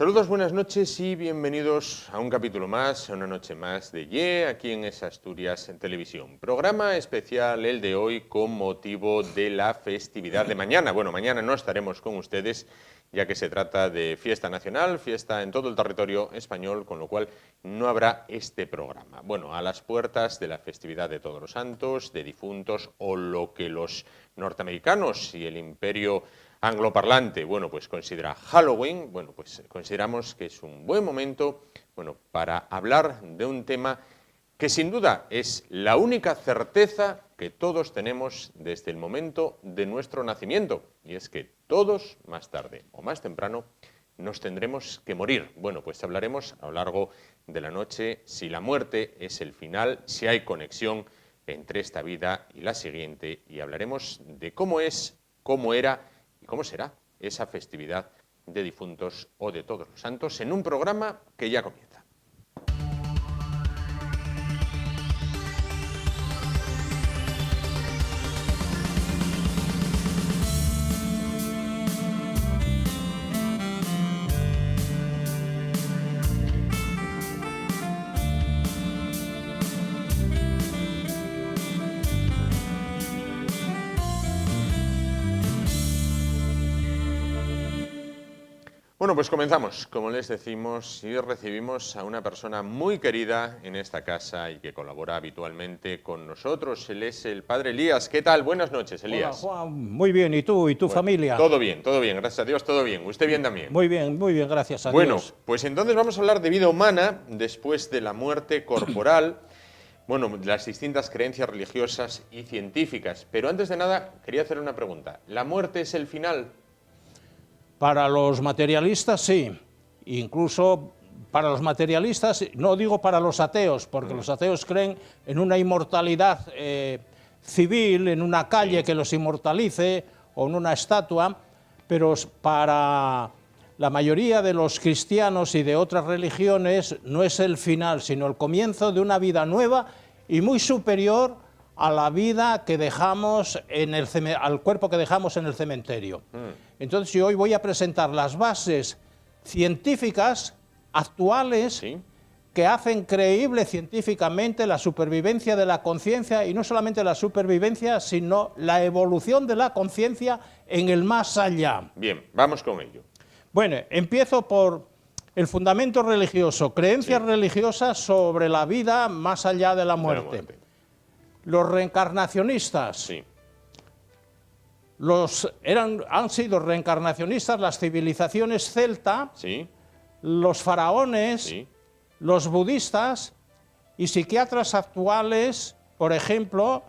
Saludos, buenas noches y bienvenidos a un capítulo más, a una noche más de Ye, aquí en Es Asturias en Televisión. Programa especial el de hoy con motivo de la festividad de mañana. Bueno, mañana no estaremos con ustedes, ya que se trata de fiesta nacional, fiesta en todo el territorio español, con lo cual no habrá este programa. Bueno, a las puertas de la festividad de Todos los Santos, de difuntos o lo que los norteamericanos y el imperio angloparlante, bueno, pues considera Halloween, bueno, pues consideramos que es un buen momento, bueno, para hablar de un tema que sin duda es la única certeza que todos tenemos desde el momento de nuestro nacimiento, y es que todos, más tarde o más temprano, nos tendremos que morir. Bueno, pues hablaremos a lo largo de la noche si la muerte es el final, si hay conexión entre esta vida y la siguiente, y hablaremos de cómo es, cómo era y cómo será esa festividad de difuntos o de Todos los Santos en un programa que ya comienza. Bueno, pues comenzamos, como les decimos, y recibimos a una persona muy querida en esta casa y que colabora habitualmente con nosotros. Él es el padre Elías. ¿Qué tal? Buenas noches, Elías. Hola, Juan. Muy bien. ¿Y tú? ¿Y tu familia? Todo bien, gracias a Dios, todo bien. ¿Usted bien también? Muy bien, gracias a Dios. Bueno, pues entonces vamos a hablar de vida humana después de la muerte corporal, bueno, de las distintas creencias religiosas y científicas. Pero antes de nada, quería hacer una pregunta. ¿La muerte es el final? Para los materialistas, sí. Incluso para los materialistas, no digo para los ateos, porque los ateos creen en una inmortalidad civil, en una calle que los inmortalice o en una estatua, pero para la mayoría de los cristianos y de otras religiones no es el final, sino el comienzo de una vida nueva y muy superior a la vida que dejamos al cuerpo que dejamos en el cementerio. Entonces yo hoy voy a presentar las bases científicas actuales que hacen creíble científicamente la supervivencia de la conciencia, y no solamente la supervivencia, sino la evolución de la conciencia en el más allá. Bien, vamos con ello. Bueno, empiezo por el fundamento religioso, creencias religiosas sobre la vida más allá de la muerte. Los reencarnacionistas han sido reencarnacionistas las civilizaciones celta, los faraones, los budistas y psiquiatras actuales, por ejemplo,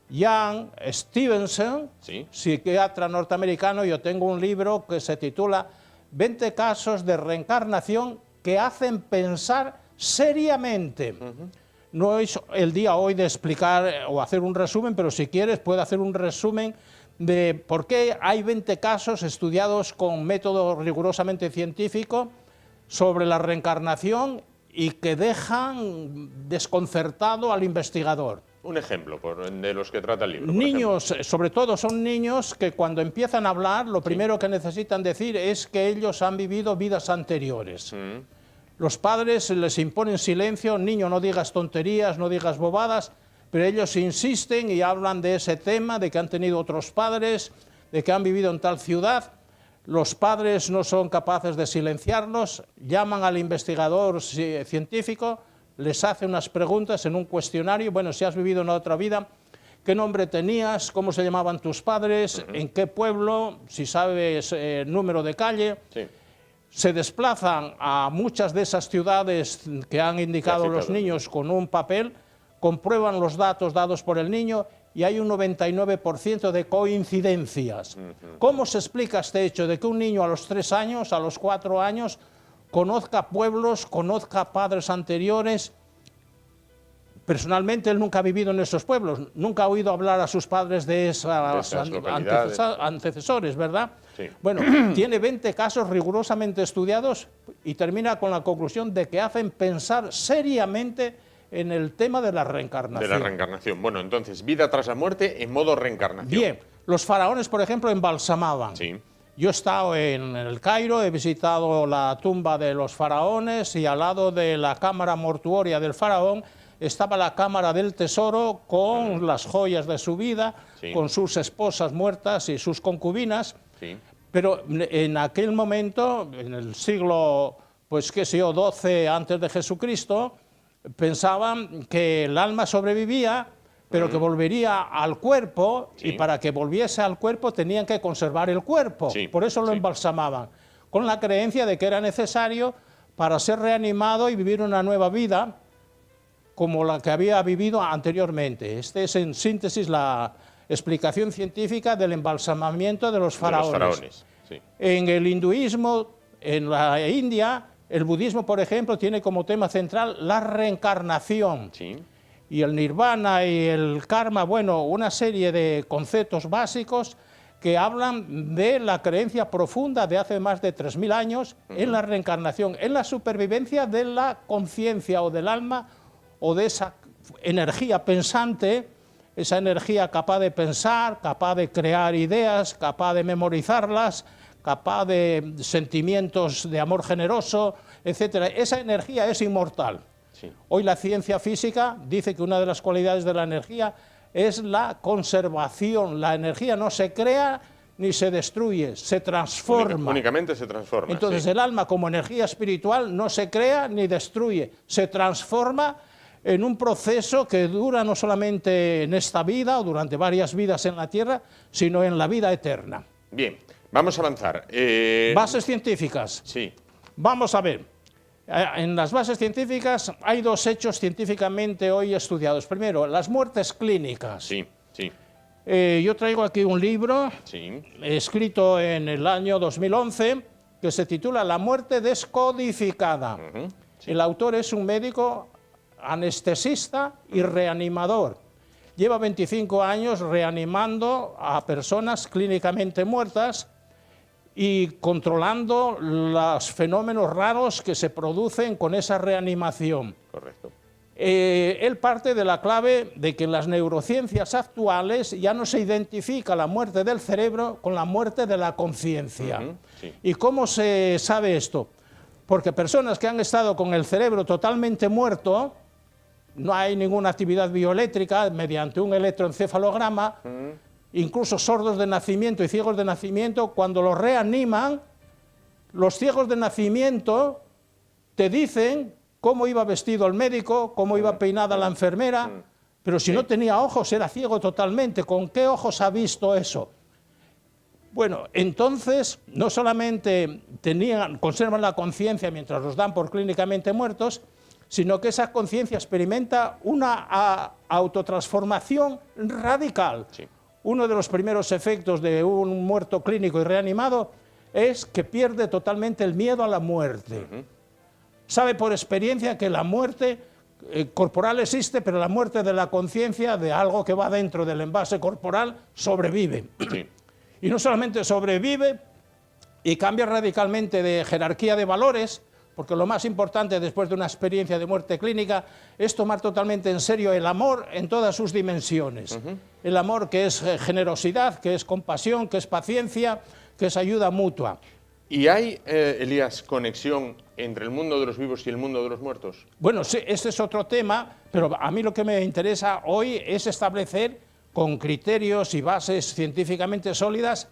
Jan Stevenson, psiquiatra norteamericano. Yo tengo un libro que se titula 20 casos de reencarnación que hacen pensar seriamente. No es el día hoy de explicar o hacer un resumen, pero si quieres puedo hacer un resumen de por qué hay 20 casos estudiados con método rigurosamente científico sobre la reencarnación y que dejan desconcertado al investigador. Un ejemplo de los que trata el libro. Niños, sobre todo son niños que cuando empiezan a hablar, lo primero que necesitan decir es que ellos han vivido vidas anteriores. Los padres les imponen silencio, niño, no digas tonterías, no digas bobadas, pero ellos insisten y hablan de ese tema, de que han tenido otros padres, de que han vivido en tal ciudad. Los padres no son capaces de silenciarlos, llaman al investigador científico, les hace unas preguntas en un cuestionario. Bueno, si has vivido en otra vida, ¿qué nombre tenías? ¿Cómo se llamaban tus padres? ¿En qué pueblo? Si sabes número de calle. Se desplazan a muchas de esas ciudades que han indicado los niños con un papel, comprueban los datos dados por el niño y hay un 99% de coincidencias. ¿Cómo se explica este hecho de que un niño a los 3 años, a los 4 años, conozca pueblos, conozca padres anteriores? Personalmente él nunca ha vivido en esos pueblos, nunca ha oído hablar a sus padres de esas antecesores, ¿verdad? Bueno, tiene 20 casos rigurosamente estudiados y termina con la conclusión de que hacen pensar seriamente en el tema de la reencarnación. De la reencarnación. Bueno, entonces, vida tras la muerte en modo reencarnación. Bien, los faraones, por ejemplo, embalsamaban. Yo he estado en el Cairo, he visitado la tumba de los faraones y al lado de la cámara mortuoria del faraón estaba la cámara del tesoro con las joyas de su vida, Sí. con sus esposas muertas y sus concubinas. Sí. Pero en aquel momento, en el siglo, pues qué sé yo, 12 antes de Jesucristo, pensaban que el alma sobrevivía, pero que volvería al cuerpo, Sí. y para que volviese al cuerpo tenían que conservar el cuerpo. Sí, Por eso lo sí. embalsamaban, con la creencia de que era necesario para ser reanimado y vivir una nueva vida como la que había vivido anteriormente. Esta es, en síntesis, la explicación científica del embalsamamiento de los faraones. De los faraones. Sí. En el hinduismo, en la India, el budismo, por ejemplo, tiene como tema central la reencarnación. Sí. Y el nirvana y el karma, bueno, una serie de conceptos básicos que hablan de la creencia profunda de hace más de 3000 años en la reencarnación, en la supervivencia de la conciencia o del alma o de esa energía pensante, esa energía capaz de pensar, capaz de crear ideas, capaz de memorizarlas, capaz de sentimientos de amor generoso, etcétera. Esa energía es inmortal. Sí. Hoy la ciencia física dice que una de las cualidades de la energía es la conservación. La energía no se crea ni se destruye, se transforma. Únicamente se transforma. Entonces sí. el alma como energía espiritual no se crea ni destruye, se transforma en un proceso que dura no solamente en esta vida o durante varias vidas en la Tierra, sino en la vida eterna. Bien, vamos a avanzar. Bases científicas. Sí. Vamos a ver. En las bases científicas hay dos hechos científicamente hoy estudiados. Primero, las muertes clínicas. Sí, sí, Yo traigo aquí un libro sí. escrito en el año 2011 que se titula La muerte descodificada. Sí. El autor es un médico anestesista y reanimador. Lleva 25 años reanimando a personas clínicamente muertas y controlando los fenómenos raros que se producen con esa reanimación. Correcto. Él parte de la clave de que en las neurociencias actuales ya no se identifica la muerte del cerebro con la muerte de la conciencia. Sí. ¿Y cómo se sabe esto? Porque personas que han estado con el cerebro totalmente muerto, no hay ninguna actividad bioeléctrica mediante un electroencefalograma, incluso sordos de nacimiento y ciegos de nacimiento, cuando los reaniman, los ciegos de nacimiento te dicen cómo iba vestido el médico, cómo iba peinada la enfermera, pero si no tenía ojos era ciego totalmente. ¿Con qué ojos ha visto eso? Bueno, entonces no solamente conservan la conciencia mientras los dan por clínicamente muertos, sino que esa conciencia experimenta una autotransformación radical. Sí. Uno de los primeros efectos de un muerto clínico y reanimado es que pierde totalmente el miedo a la muerte. Sabe por experiencia que la muerte corporal existe, pero la muerte de la conciencia, de algo que va dentro del envase corporal, sobrevive. Sí. Y no solamente sobrevive y cambia radicalmente de jerarquía de valores, porque lo más importante después de una experiencia de muerte clínica es tomar totalmente en serio el amor en todas sus dimensiones. El amor que es generosidad, que es compasión, que es paciencia, que es ayuda mutua. ¿Y hay, Elías, conexión entre el mundo de los vivos y el mundo de los muertos? Bueno, sí, este es otro tema, pero a mí lo que me interesa hoy es establecer con criterios y bases científicamente sólidas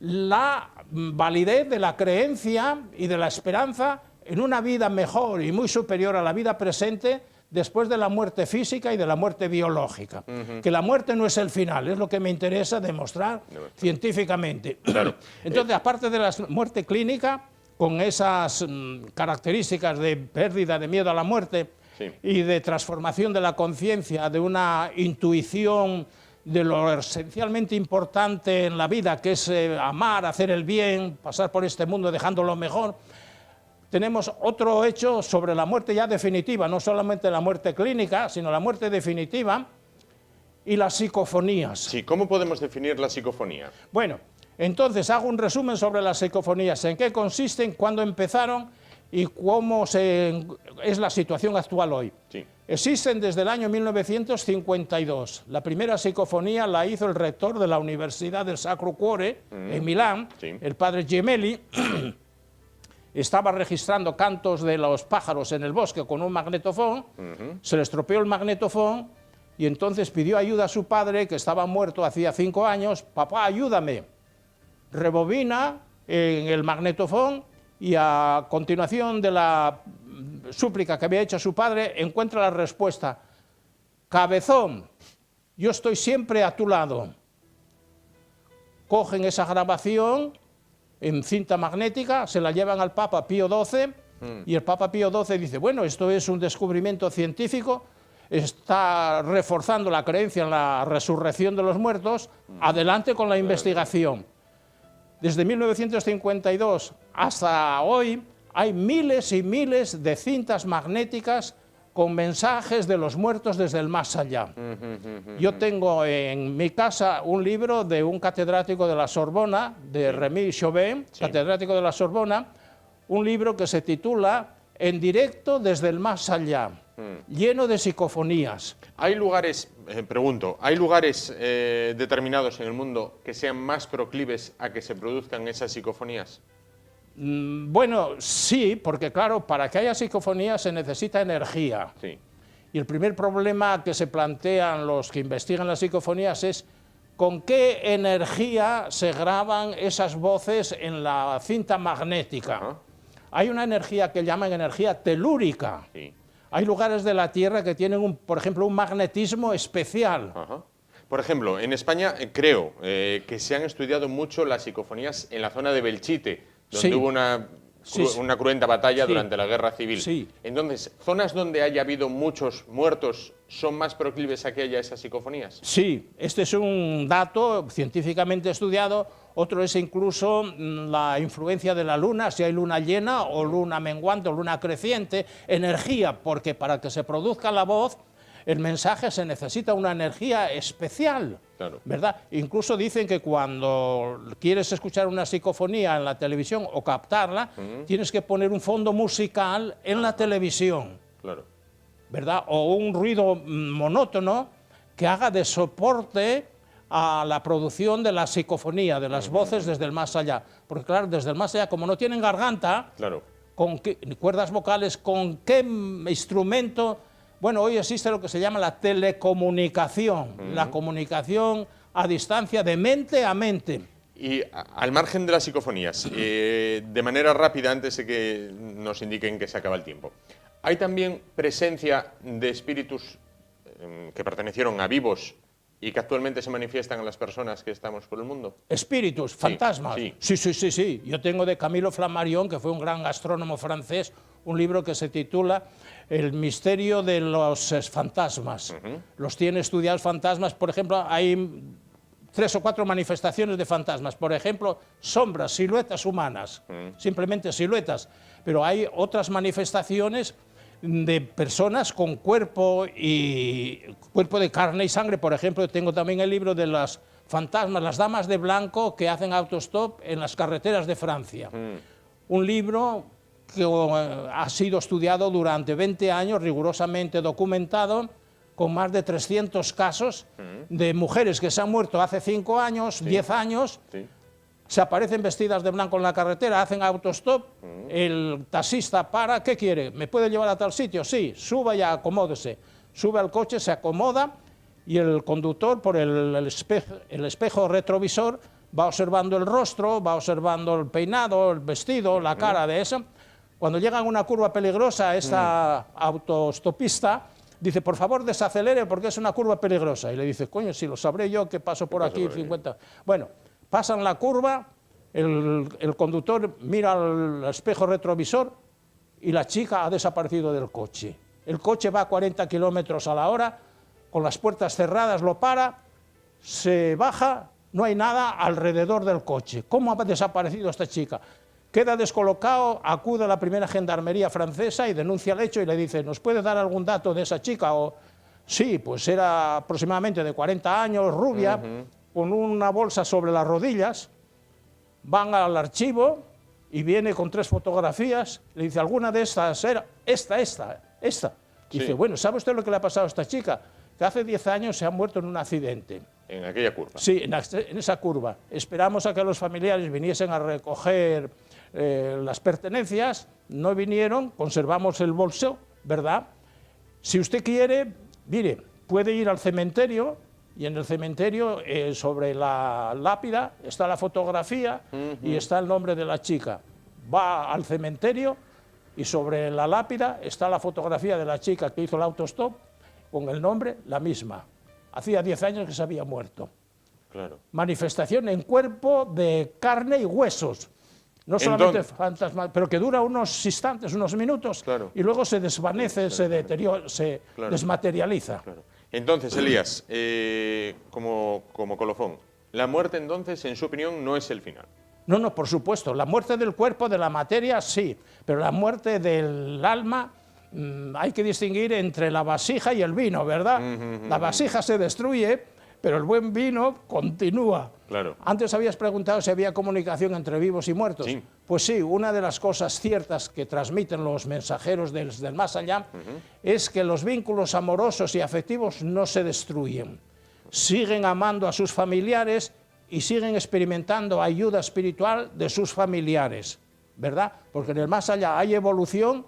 la validez de la creencia y de la esperanza en una vida mejor y muy superior a la vida presente después de la muerte física y de la muerte biológica. Que la muerte no es el final, es lo que me interesa demostrar científicamente. Claro. Entonces, aparte de la muerte clínica, con esas características de pérdida de miedo a la muerte y de transformación de la conciencia, de una intuición de lo esencialmente importante en la vida, que es amar, hacer el bien, pasar por este mundo dejando lo mejor, tenemos otro hecho sobre la muerte ya definitiva, no solamente la muerte clínica, sino la muerte definitiva y las psicofonías. Sí, ¿cómo podemos definir la psicofonía? Bueno, entonces hago un resumen sobre las psicofonías, en qué consisten, cuándo empezaron y cómo es la situación actual hoy. Sí. Existen desde el año 1952. La primera psicofonía la hizo el rector de la Universidad del Sacro Cuore, en Milán, Sí. el padre Gemelli. Estaba registrando cantos de los pájaros en el bosque con un magnetofón, se le estropeó el magnetofón y entonces pidió ayuda a su padre, que estaba muerto hacía 5 años. Papá, ayúdame. Rebobina en el magnetofón y a continuación de la súplica que había hecho a su padre, encuentra la respuesta: cabezón, yo estoy siempre a tu lado. Cogen esa grabación en cinta magnética, se la llevan al Papa Pío XII y el Papa Pío XII dice, bueno, esto es un descubrimiento científico, está reforzando la creencia en la resurrección de los muertos, adelante con la investigación. Desde 1952 hasta hoy hay miles y miles de cintas magnéticas con mensajes de los muertos desde el más allá. Yo tengo en mi casa un libro de un catedrático de la Sorbona, de Rémy Chauvin, catedrático de la Sorbona, un libro que se titula En directo desde el más allá, lleno de psicofonías. ¿Hay lugares, pregunto, hay lugares determinados en el mundo que sean más proclives a que se produzcan esas psicofonías? Bueno, sí, porque claro, para que haya psicofonía se necesita energía. Sí. Y el primer problema que se plantean los que investigan las psicofonías es con qué energía se graban esas voces en la cinta magnética. Ajá. Hay una energía que llaman energía telúrica. Sí. Hay lugares de la Tierra que tienen, por ejemplo, un magnetismo especial. Ajá. Por ejemplo, en España creo que se han estudiado mucho las psicofonías en la zona de Belchite, donde Sí. hubo una cruenta batalla Sí. durante la Guerra Civil. Sí. Entonces, zonas donde haya habido muchos muertos son más proclives a que haya esas psicofonías. Sí, este es un dato científicamente estudiado. Otro es incluso la influencia de la luna, si hay luna llena o luna menguante o luna creciente, energía, porque para que se produzca la voz, el mensaje se necesita una energía especial, Claro. ¿verdad? Incluso dicen que cuando quieres escuchar una psicofonía en la televisión o captarla, tienes que poner un fondo musical en la televisión, Claro. ¿verdad? O un ruido monótono que haga de soporte a la producción de la psicofonía, de las voces desde el más allá. Porque claro, desde el más allá, como no tienen garganta, Claro. ni cuerdas vocales, ¿con qué instrumento? Bueno, hoy existe lo que se llama la telecomunicación, la comunicación a distancia de mente a mente. Y al margen de las psicofonías, de manera rápida, antes de que nos indiquen que se acaba el tiempo, ¿hay también presencia de espíritus que pertenecieron a vivos y que actualmente se manifiestan en las personas que estamos por el mundo? Espíritus, fantasmas. sí. Sí. Yo tengo de Camilo Flammarion, que fue un gran gastrónomo francés, un libro que se titula El misterio de los fantasmas. Los tiene estudiados fantasmas, por ejemplo, hay 3 o 4 manifestaciones de fantasmas. Por ejemplo, sombras, siluetas humanas, simplemente siluetas. Pero hay otras manifestaciones de personas con cuerpo de carne y sangre. Por ejemplo, tengo también el libro de las fantasmas, las damas de blanco que hacen autostop en las carreteras de Francia. Un libro que ha sido estudiado durante 20 años, rigurosamente documentado, con más de 300 casos de mujeres que se han muerto hace 5 años, 10 años, Sí. se aparecen vestidas de blanco en la carretera, hacen autostop, el taxista para, ¿qué quiere? ¿Me puede llevar a tal sitio? Sí, suba y acomódese. Sube al coche, se acomoda y el conductor, por el espejo retrovisor, va observando el rostro, va observando el peinado, el vestido, la cara de esa. Cuando llega a una curva peligrosa, esta autostopista dice, por favor, desacelere porque es una curva peligrosa. Y le dice, coño, si lo sabré yo que paso por aquí 50... Bueno, pasan la curva, el conductor mira al espejo retrovisor y la chica ha desaparecido del coche. El coche va a 40 kilómetros a la hora, con las puertas cerradas, lo para, se baja, no hay nada alrededor del coche. ¿Cómo ha desaparecido esta chica? Queda descolocado, acude a la primera gendarmería francesa y denuncia el hecho y le dice, ¿nos puede dar algún dato de esa chica? O, sí, pues era aproximadamente de 40 años, rubia, con una bolsa sobre las rodillas. Van al archivo y viene con 3 fotografías, le dice, ¿alguna de estas era? Esta. Sí. Dice, bueno, ¿sabe usted lo que le ha pasado a esta chica? Que hace 10 años se ha muerto en un accidente. En aquella curva. Sí, en esa curva. Esperamos a que los familiares viniesen a recoger las pertenencias, no vinieron, conservamos el bolso, ¿verdad? Si usted quiere, mire, puede ir al cementerio, y en el cementerio, sobre la lápida, está la fotografía y está el nombre de la chica. Va al cementerio y sobre la lápida está la fotografía de la chica que hizo el autostop, con el nombre, la misma. Hacía 10 años que se había muerto. Claro. Manifestación en cuerpo de carne y huesos. No solamente fantasma, pero que dura unos instantes, unos minutos, claro, y luego se desvanece, se deteriora, se desmaterializa. Claro. Entonces, Elías, como colofón, la muerte entonces, en su opinión, no es el final. No, por supuesto. La muerte del cuerpo, de la materia, sí, pero la muerte del alma, hay que distinguir entre la vasija y el vino, ¿verdad? La vasija se destruye, pero el buen vino continúa. Claro. Antes habías preguntado si había comunicación entre vivos y muertos. Sí. Pues sí, una de las cosas ciertas que transmiten los mensajeros del más allá es que los vínculos amorosos y afectivos no se destruyen. Siguen amando a sus familiares y siguen experimentando ayuda espiritual de sus familiares, ¿verdad? Porque en el más allá hay evolución,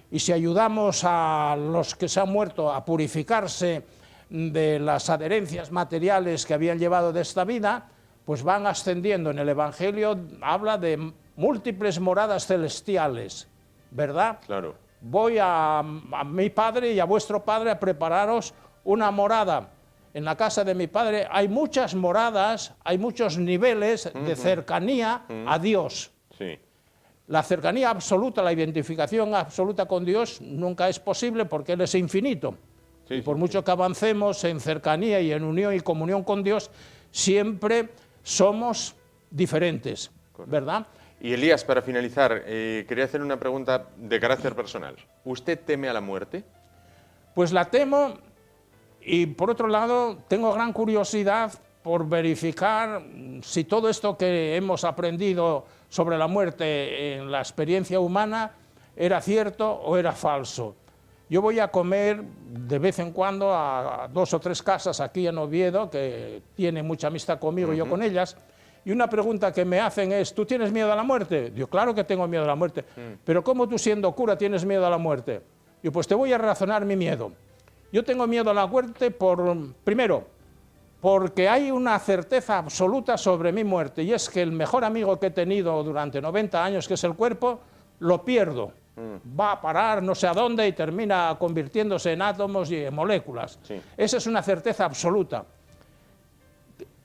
y si ayudamos a los que se han muerto a purificarse de las adherencias materiales que habían llevado de esta vida, pues van ascendiendo. En el Evangelio habla de múltiples moradas celestiales, ¿verdad? Claro. Voy a mi Padre y a vuestro Padre a prepararos una morada. En la casa de mi Padre hay muchas moradas, hay muchos niveles de cercanía a Dios. Sí. La cercanía absoluta, la identificación absoluta con Dios nunca es posible porque Él es infinito. Sí, y por sí, mucho que avancemos en cercanía y en unión y comunión con Dios, siempre somos diferentes, ¿verdad? Y Elías, para finalizar, quería hacer una pregunta de carácter personal. ¿Usted teme a la muerte? Pues la temo, y por otro lado tengo gran curiosidad por verificar si todo esto que hemos aprendido sobre la muerte en la experiencia humana era cierto o era falso. Yo voy a comer de vez en cuando a 2 o 3 casas aquí en Oviedo, que tienen mucha amistad conmigo y yo con ellas, y una pregunta que me hacen es, ¿tú tienes miedo a la muerte? Digo, claro que tengo miedo a la muerte, pero ¿cómo tú siendo cura tienes miedo a la muerte? Digo, pues te voy a razonar mi miedo. Yo tengo miedo a la muerte primero, porque hay una certeza absoluta sobre mi muerte, y es que el mejor amigo que he tenido durante 90 años, que es el cuerpo, lo pierdo. Va a parar no sé a dónde y termina convirtiéndose en átomos y en moléculas. Sí. Esa es una certeza absoluta.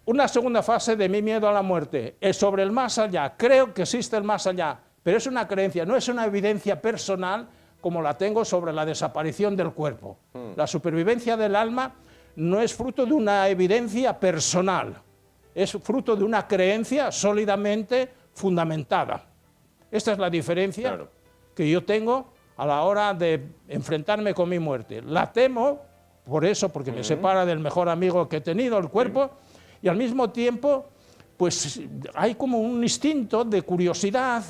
Una segunda fase de mi miedo a la muerte es sobre el más allá. Creo que existe el más allá, pero es una creencia, no es una evidencia personal como la tengo sobre la desaparición del cuerpo. La supervivencia del alma no es fruto de una evidencia personal, es fruto de una creencia sólidamente fundamentada. Esta es la diferencia. Claro. Que yo tengo a la hora de enfrentarme con mi muerte. La temo, por eso, porque me separa del mejor amigo que he tenido, el cuerpo, y al mismo tiempo, pues hay como un instinto de curiosidad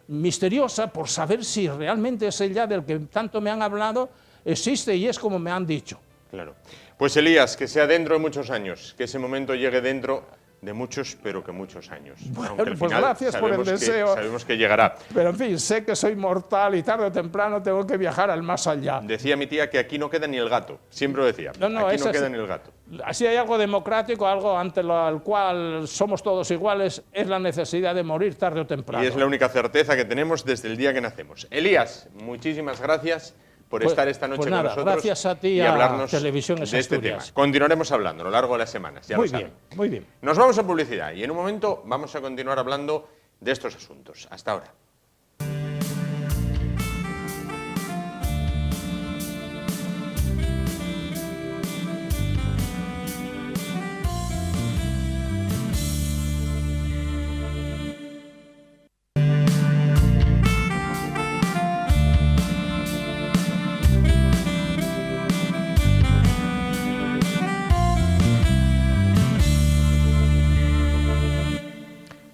misteriosa por saber si realmente ese ya del que tanto me han hablado existe y es como me han dicho. Claro. Pues Elías, que sea dentro de muchos años, que ese momento llegue dentro de muchos, pero que muchos años. Bueno, pues gracias por el deseo. Sabemos que llegará. Pero en fin, sé que soy mortal y tarde o temprano tengo que viajar al más allá. Decía mi tía que aquí no queda ni el gato. Siempre lo decía. No, aquí no queda ni el gato. Así hay algo democrático, algo ante lo cual somos todos iguales, es la necesidad de morir tarde o temprano. Y es la única certeza que tenemos desde el día que nacemos. Elías, muchísimas gracias por estar esta noche con nosotros. Gracias a ti y hablarnos a Televisión de este tema. Asturias. Continuaremos hablando a lo largo de las semanas, ya lo saben. Muy bien. Nos vamos a publicidad y en un momento vamos a continuar hablando de estos asuntos. Hasta ahora.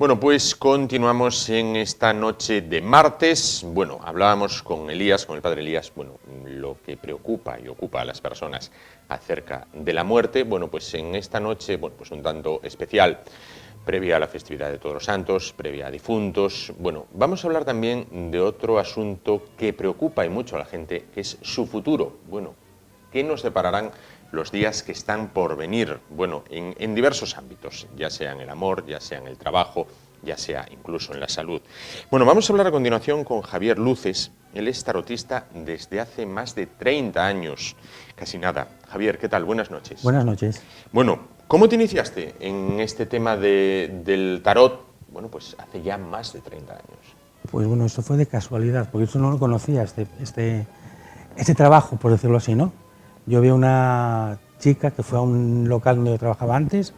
Bueno, pues continuamos en esta noche de martes. Bueno, hablábamos con Elías, con el padre Elías, bueno, lo que preocupa y ocupa a las personas acerca de la muerte. Bueno, pues en esta noche, bueno, pues un tanto especial, previa a la festividad de Todos los Santos, previa a difuntos. Bueno, vamos a hablar también de otro asunto que preocupa y mucho a la gente, que es su futuro. Bueno, ¿qué nos depararán los días que están por venir? Bueno, en diversos ámbitos, ya sea en el amor, ya sea en el trabajo, ya sea incluso en la salud. Bueno, vamos a hablar a continuación con Javier Luces. Él es tarotista desde hace más de 30 años, casi nada. Javier, ¿qué tal? Buenas noches. Buenas noches. Bueno, ¿cómo te iniciaste en este tema del tarot? Bueno, pues hace ya más de 30 años. Pues bueno, esto fue de casualidad, porque yo no lo conocía, este trabajo, por decirlo así, ¿no? Yo vi una chica que fue a un local donde yo trabajaba antes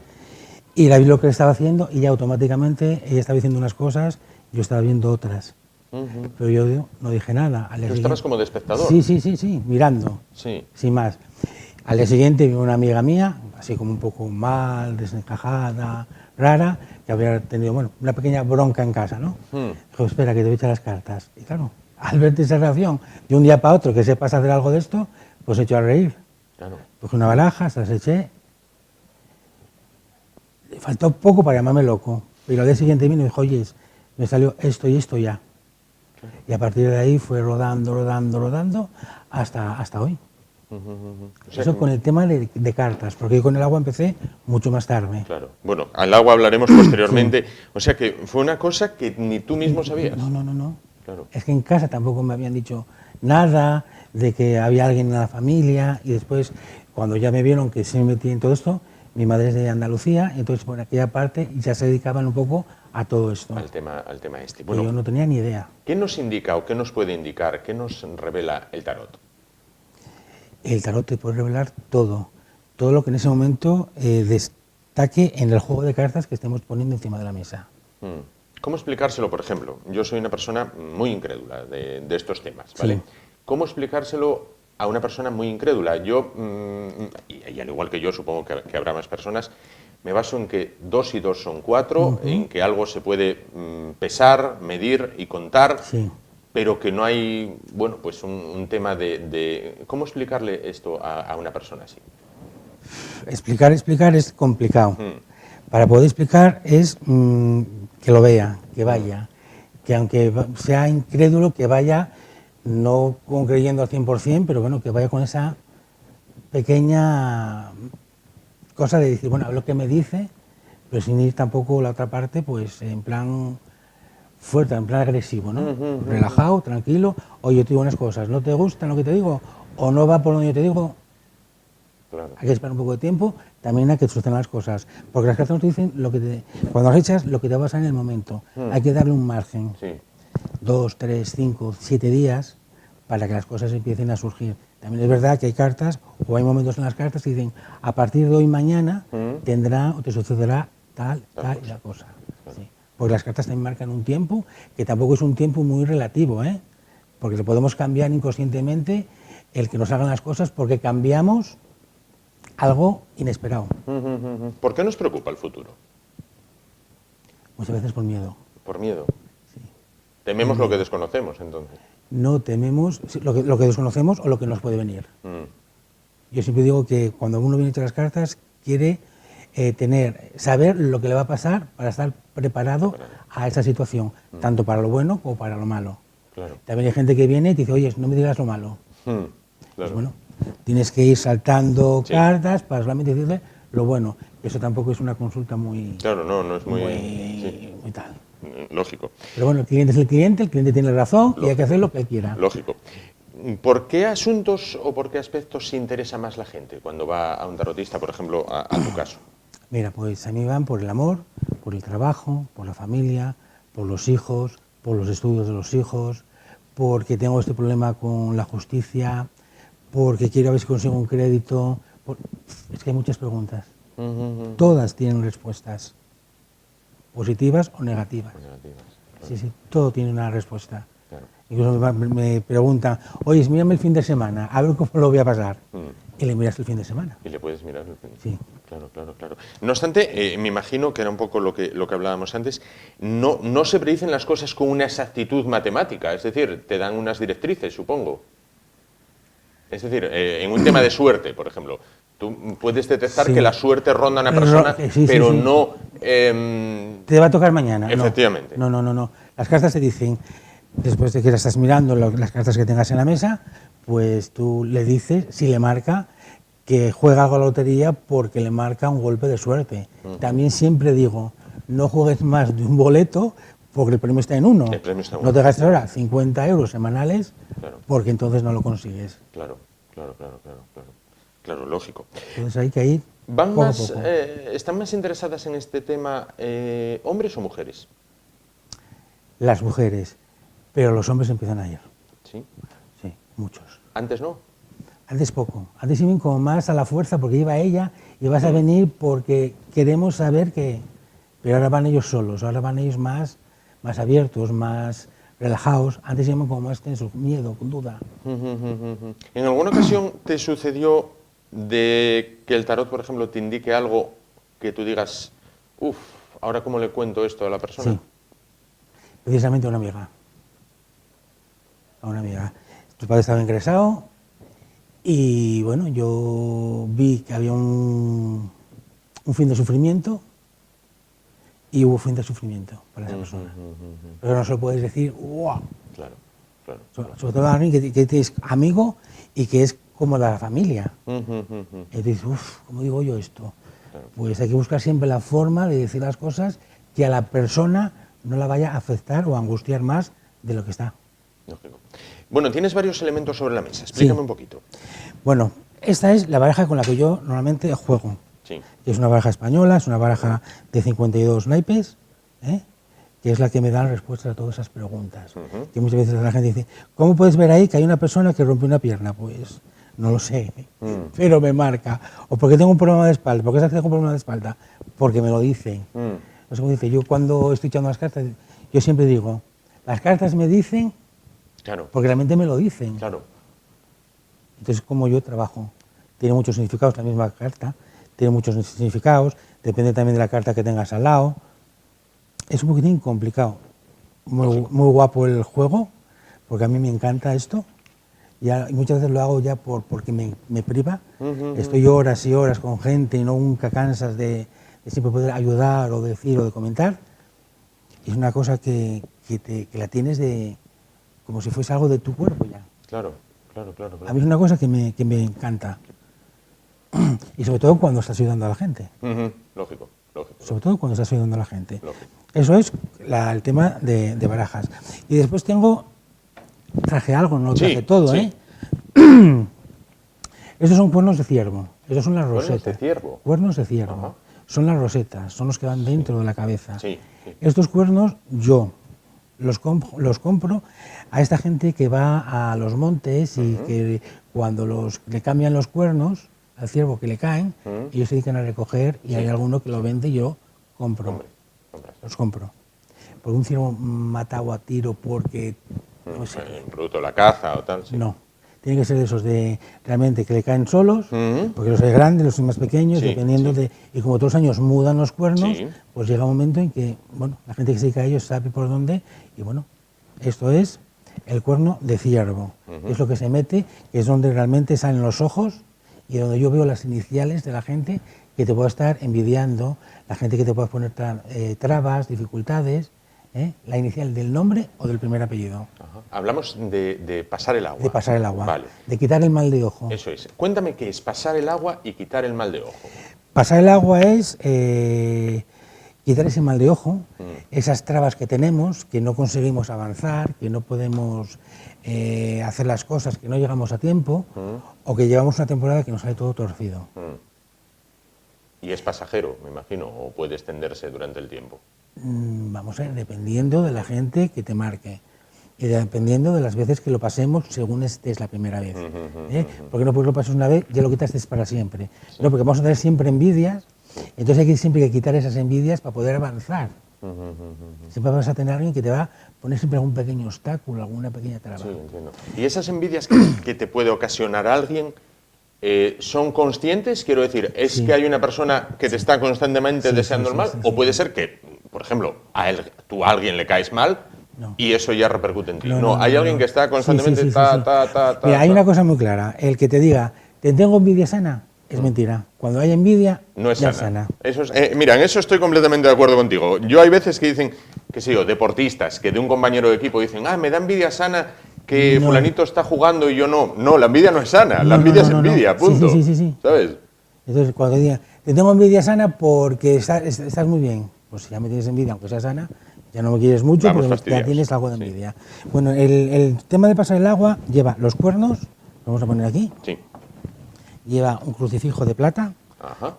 y la vi lo que estaba haciendo y ya automáticamente ella estaba diciendo unas cosas, yo estaba viendo otras. Pero yo no dije nada. ¿Tú estabas como de espectador? Sí, mirando, sí, sin más. Al día siguiente vi una amiga mía, así como un poco mal, desencajada, rara, que había tenido, bueno, una pequeña bronca en casa, ¿no? Dijo, espera, que te voy a echar las cartas. Y claro, al verte esa reacción, de un día para otro, que sepas hacer algo de esto, pues he hecho a reír. Claro. Cogí una baraja, se las eché. Le faltó poco para llamarme loco. Pero al día siguiente vino y dijo, oye, me salió esto y esto ya. Claro. Y a partir de ahí fue rodando hasta hoy. O sea, eso con el tema de cartas, porque yo con el agua empecé mucho más tarde. Claro. Bueno, al agua hablaremos posteriormente. Sí. O sea que fue una cosa que ni tú mismo sabías. No. Claro. Es que en casa tampoco me habían dicho nada de que había alguien en la familia, y después, cuando ya me vieron que sí me metí en todo esto, mi madre es de Andalucía, entonces por aquella parte ya se dedicaban un poco a todo esto. Al tema este. Bueno, yo no tenía ni idea. ¿Qué nos indica o qué nos puede indicar, qué nos revela el tarot? El tarot te puede revelar todo lo que en ese momento destaque en el juego de cartas que estemos poniendo encima de la mesa. ¿Cómo explicárselo, por ejemplo? Yo soy una persona muy incrédula de estos temas, ¿vale? Sí. ¿Cómo explicárselo a una persona muy incrédula? Yo, y al igual que yo, supongo que habrá más personas, me baso en que 2 y 2 son 4, en que algo se puede pesar, medir y contar, sí, pero que no hay, bueno, pues un tema de... ¿Cómo explicarle esto a una persona así? Explicar es complicado. Para poder explicar es que lo vea, que vaya, que aunque sea incrédulo, que vaya, no creyendo al 100%, pero bueno, que vaya con esa pequeña cosa de decir, bueno, lo que me dice, pero sin ir tampoco la otra parte, pues en plan fuerte, en plan agresivo, ¿no? Relajado, tranquilo. Oye, yo te digo unas cosas, ¿no te gusta lo que te digo? ¿O no va por donde yo te digo? Claro. Hay que esperar un poco de tiempo, también hay que solucionar las cosas, porque las cartas nos dicen cuando las echas, lo que te va a pasar en el momento. Hay que darle un margen. Sí. 2, 3, 5, 7 días para que las cosas empiecen a surgir. También es verdad que hay cartas, o hay momentos en las cartas que dicen, a partir de hoy mañana tendrá o te sucederá tal y la cosa. Sí. Porque las cartas también marcan un tiempo, que tampoco es un tiempo muy relativo, ¿eh? Porque lo podemos cambiar inconscientemente el que nos hagan las cosas porque cambiamos algo inesperado. ¿Por qué nos preocupa el futuro? Muchas veces por miedo. ¿Por miedo? Sí. ¿Tememos lo que desconocemos, entonces? No tememos lo que desconocemos o lo que nos puede venir. Yo siempre digo que cuando uno viene a echar las cartas, quiere saber lo que le va a pasar para estar preparado a esa situación, tanto para lo bueno como para lo malo. Claro. También hay gente que viene y te dice, oye, no me digas lo malo. Claro. Pues bueno, tienes que ir saltando cartas para solamente decirle lo bueno. Eso tampoco es una consulta muy... Claro, no es muy tal. Lógico. Pero bueno, el cliente es el cliente tiene razón. Lógico. Y hay que hacer lo que él quiera. Lógico. ¿Por qué asuntos o por qué aspectos se interesa más la gente cuando va a un tarotista, por ejemplo, a tu caso? Mira, pues a mí van por el amor, por el trabajo, por la familia, por los hijos, por los estudios de los hijos, porque tengo este problema con la justicia, porque quiero ver si consigo un crédito. Es que hay muchas preguntas. Todas tienen respuestas, positivas o negativas. Sí, todo tiene una respuesta. Claro. Incluso me preguntan, oye, mírame el fin de semana, a ver cómo lo voy a pasar. Y le miras el fin de semana. Y le puedes mirar el fin. Sí. Claro, claro, claro. No obstante, me imagino que era un poco lo que hablábamos antes, no se predicen las cosas con una exactitud matemática, es decir, te dan unas directrices, supongo. Es decir, en un tema de suerte, por ejemplo, tú puedes detectar Sí. que la suerte ronda a una persona, Sí, pero sí. no... Te va a tocar mañana. No. Efectivamente. No. Las cartas te dicen, después de que las estás mirando, las cartas que tengas en la mesa, pues tú le dices, si le marca, que juega algo a la lotería porque le marca un golpe de suerte. También siempre digo, no juegues más de un boleto porque el premio está en uno. El premio está en No uno. te gastes ahora 50 euros semanales, Claro. porque entonces no lo consigues. Claro, lógico. Entonces hay que ir ¿Van poco a más, poco. ¿Están más interesadas en este tema hombres o mujeres? Las mujeres, pero los hombres empiezan a ir. Sí. Sí, muchos. ¿Antes no? Antes poco. Antes iban como más a la fuerza porque iba ella y vas a venir porque queremos saber que... Pero ahora van ellos solos, ahora van ellos más abiertos, más relajados. Antes iban como más tensos, miedo, con duda. ¿En alguna ocasión te sucedió de que el tarot, por ejemplo, te indique algo que tú digas, uff, ahora cómo le cuento esto a la persona? Sí. Precisamente a una amiga. A una amiga. Tu padre estaba ingresado y bueno, yo vi que había un fin de sufrimiento y hubo fin de sufrimiento para esa persona. Pero no se lo puedes decir, ¡wow! Claro. Sobre todo a alguien que es amigo y que es como de la familia. Y tú dices, uff, ¿cómo digo yo esto? Claro. Pues hay que buscar siempre la forma de decir las cosas que a la persona no la vaya a afectar o a angustiar más de lo que está. Lógico. Bueno, tienes varios elementos sobre la mesa. Explícame un poquito. Bueno, esta es la baraja con la que yo normalmente juego. Sí. Es una baraja española, es una baraja de 52 naipes, que es la que me da respuestas a todas esas preguntas. Que muchas veces la gente dice, ¿cómo puedes ver ahí que hay una persona que rompió una pierna? Pues no lo sé, pero me marca. O porque tengo un problema de espalda. ¿Por qué sabes que tengo un problema de espalda? Porque me lo dicen. No sé cómo dice. Yo cuando estoy echando las cartas, yo siempre digo, las cartas me dicen Claro. porque realmente me lo dicen. Claro. Entonces, como yo trabajo, tiene muchos significados la misma carta, tiene muchos significados, depende también de la carta que tengas al lado. Es un poquitín complicado. Muy guapo el juego, porque a mí me encanta esto. Y muchas veces lo hago ya porque me priva. Estoy horas y horas con gente y nunca cansas de siempre poder ayudar o decir o de comentar. Y es una cosa que la tienes como si fuese algo de tu cuerpo ya. Claro. A mí es una cosa que me encanta. Y sobre todo cuando estás ayudando a la gente. Lógico. Sobre todo cuando estás ayudando a la gente. Lógico. Eso es el tema de barajas. Y después traje algo, no traje todo, sí. Estos son cuernos de ciervo. Estos son las ¿Cuernos rosetas. de ciervo? Cuernos de ciervo. Ajá. Son las rosetas, son los que van dentro de la cabeza. Sí. Estos cuernos yo los compro a esta gente que va a los montes y que cuando le cambian los cuernos al ciervo que le caen, ellos se dedican a recoger y hay alguno que lo vende y yo compro. Hombre. Los compro. Porque un ciervo matado a tiro porque... no sé, Un producto de la caza o tal. Sí. no. Tiene que ser de esos de realmente que le caen solos, porque los hay grandes, los hay más pequeños, Sí, dependiendo de... Y como todos los años mudan los cuernos, Sí. pues llega un momento en que, bueno, la gente que se dedica a ellos sabe por dónde, y bueno, esto es el cuerno de ciervo. Es lo que se mete, que es donde realmente salen los ojos y donde yo veo las iniciales de la gente que te pueda estar envidiando, la gente que te pueda poner trabas, dificultades, la inicial del nombre o del primer apellido. Ajá. Hablamos de pasar el agua. De pasar el agua, Vale. de quitar el mal de ojo. Eso es. Cuéntame qué es pasar el agua y quitar el mal de ojo. Pasar el agua es quitar ese mal de ojo, esas trabas que tenemos, que no conseguimos avanzar, que no podemos hacer las cosas, que no llegamos a tiempo, o que llevamos una temporada que nos sale todo torcido. Y es pasajero, me imagino, o puede extenderse durante el tiempo. Vamos a ver, dependiendo de la gente que te marque y dependiendo de las veces que lo pasemos según estés la primera vez. Porque no porque lo pases una vez, ya lo quitaste para siempre. No, porque vamos a tener siempre envidias, entonces hay que siempre que quitar esas envidias para poder avanzar. Siempre vas a tener alguien que te va a poner siempre algún pequeño obstáculo, alguna pequeña traba. Sí, entiendo. ¿Y esas envidias que te puede ocasionar alguien son conscientes? Quiero decir, ¿es que hay una persona que te está constantemente deseando el mal? ¿O puede ser que, por ejemplo, tú a alguien le caes mal y eso ya repercute en ti? No, hay alguien que está constantemente... Mira, hay una cosa muy clara. El que te diga, te tengo envidia sana, es mentira. Cuando hay envidia, no es ya sana. es sana. Eso es, mira, en eso estoy completamente de acuerdo contigo. Yo hay veces que dicen, qué sé yo, deportistas, que de un compañero de equipo dicen, me da envidia sana que fulanito está jugando y yo no. No, la envidia no es sana, la envidia es envidia, punto. Sí. ¿Sabes? Entonces, cuando digan, te tengo envidia sana porque estás muy bien, pues si ya me tienes envidia, aunque sea sana, ya no me quieres mucho, Vamos porque ya fastidiados. tienes algo de envidia. Bueno, el tema de pasar el agua lleva los cuernos, lo vamos a poner aquí, Sí. lleva un crucifijo de plata, Ajá.